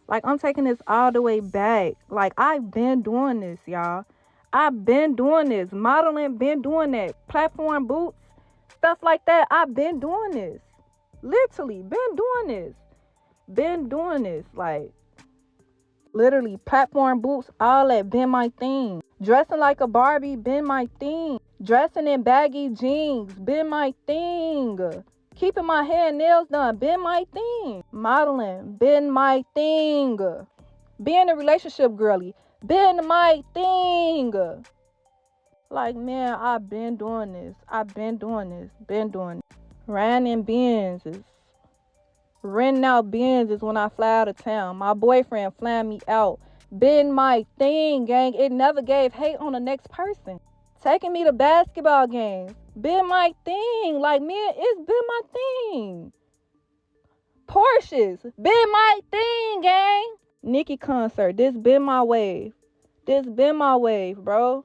Like, I'm taking this all the way back. Like, I've been doing this, y'all. I've been doing this. Modeling, been doing that. Platform boots, stuff like that. I've been doing this. Literally, been doing this. Been doing this. Like, literally, platform boots, all that been my thing. Dressing like a Barbie, been my thing. Dressing in baggy jeans, been my thing. Keeping my hair and nails done, been my thing. Modeling, been my thing. Being a relationship girly, been my thing. Like, man, I've been doing this. Been doing this. Riding in Benzes. Renting out Benzes when I fly out of town. My boyfriend flying me out. Been my thing, gang. It never gave hate on the next person. Taking me to basketball games. Been my thing. Like, man, it's been my thing. Porsches. Been my thing, gang. Nicki concert. This been my wave. This been my wave, bro.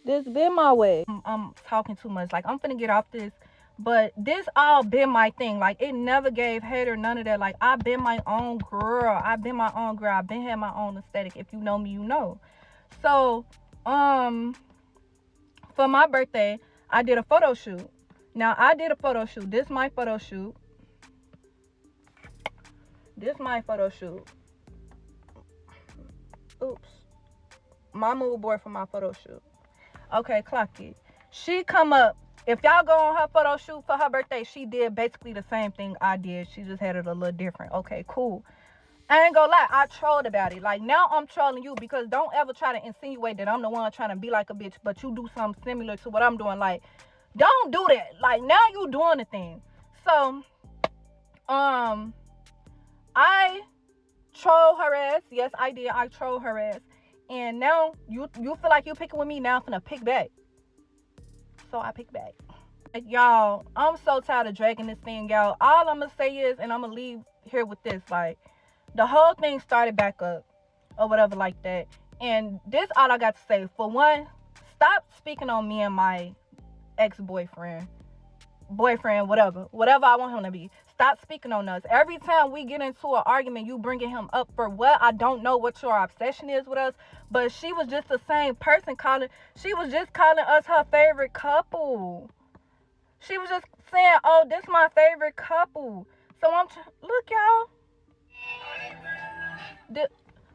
This been my wave. I'm talking too much. Like, I'm finna get off this. But this all been my thing. Like, it never gave hate or none of that. Like, I've been my own girl. I've been had my own aesthetic. If you know me, you know. So, for my birthday, I did a photo shoot. Now, I did a photo shoot. This my photo shoot. Oops. My mood board for my photo shoot. Okay, clock it. She come up. If y'all go on her photo shoot for her birthday, she did basically the same thing I did. She just had it a little different. Okay, cool. I ain't gonna lie, I trolled about it. Like, now I'm trolling you because don't ever try to insinuate that I'm the one trying to be like a bitch, but you do something similar to what I'm doing. Like, don't do that. Like, now you doing the thing. So, I troll her ass. Yes, I did. I troll her ass. And now you feel like you picking with me. Now I'm finna pick back. So I pick back. Like, y'all, I'm so tired of dragging this thing out. All I'm gonna say is, and I'm gonna leave here with this, like, the whole thing started back up or whatever like that. And this all I got to say. For one, stop speaking on me and my ex-boyfriend, whatever I want him to be. Stop speaking on us. Every time we get into an argument, you bringing him up for what? I don't know what your obsession is with us, but she was just the same person she was just calling us her favorite couple. She was just saying, oh, this my favorite couple. So look, y'all.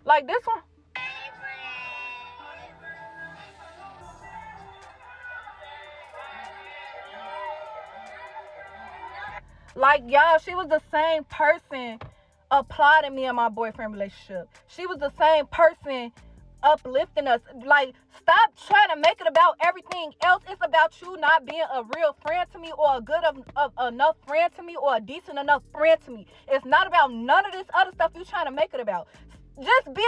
Like, this one. Like, y'all, she was the same person applauding me and my boyfriend relationship. She was the same person uplifting us. Like, stop trying to make it about everything else. It's about you not being a real friend to me or a good enough friend to me or a decent enough friend to me. It's not about none of this other stuff you trying to make it about. Just be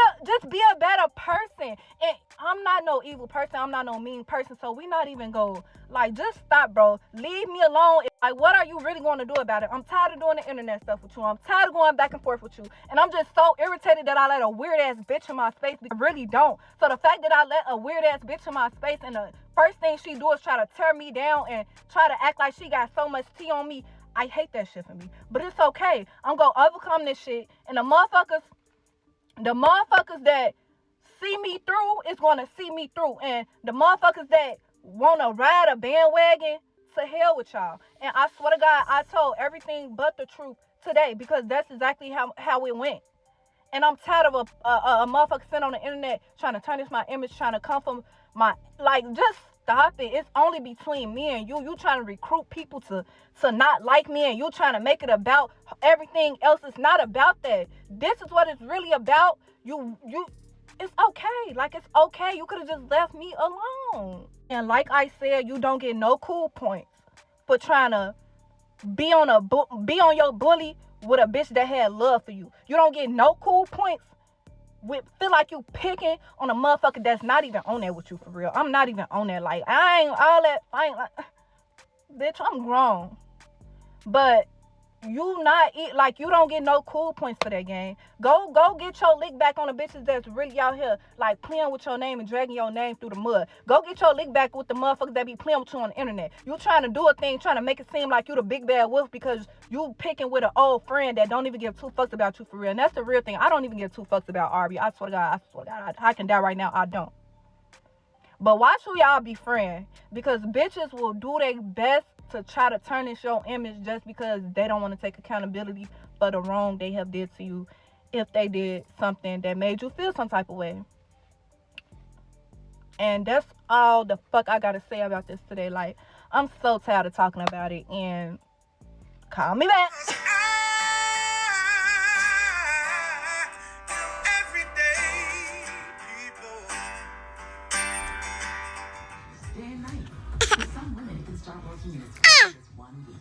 a better person. And I'm not no evil person. I'm not no mean person. So we not even go, like, just stop, bro. Leave me alone. Like, what are you really going to do about it? I'm tired of doing the internet stuff with you. I'm tired of going back and forth with you. And I'm just so irritated that I let a weird ass bitch in my space. I really don't. So the fact that I let a weird ass bitch in my space and the first thing she do is try to tear me down and try to act like she got so much tea on me. I hate that shit for me. But it's okay. I'm going to overcome this shit. And the motherfuckers The motherfuckers that see me through is going to see me through. And the motherfuckers that want to ride a bandwagon, to hell with y'all. And I swear to God, I told everything but the truth today, because that's exactly how it went. And I'm tired of a motherfucker sitting on the internet trying to tarnish my image, trying to come from my, like, just stop it. It's only between me and you. You trying to recruit people to not like me, and you trying to make it about everything else. It's not about that. This is what it's really about. It's okay. Like, it's okay. You could have just left me alone. And like I said, you don't get no cool points for trying to be on your bully with a bitch that had love for you. You don't get no cool points with feel like you picking on a motherfucker that's not even on there with you for real. I'm not even on there. Like, I ain't all that fight. Like, bitch, I'm grown. But you not eat, like, you don't get no cool points for that game. Go get your lick back on the bitches that's really out here like playing with your name and dragging your name through the mud. Go get your lick back with the motherfuckers that be playing with you on the internet. You trying to do a thing, trying to make it seem like you the big bad wolf because you picking with an old friend that don't even give two fucks about you for real. And that's the real thing. I don't even give two fucks about Arby. I swear to God, I can die right now. I don't. But why should y'all be friends? Because bitches will do their best to try to tarnish your image just because they don't want to take accountability for the wrong they have did to you, if they did something that made you feel some type of way. And that's all the fuck I gotta say about this today. Like, I'm so tired of talking about it, and call me back. Day and night. For some women, it can start working in as quick as 1 week.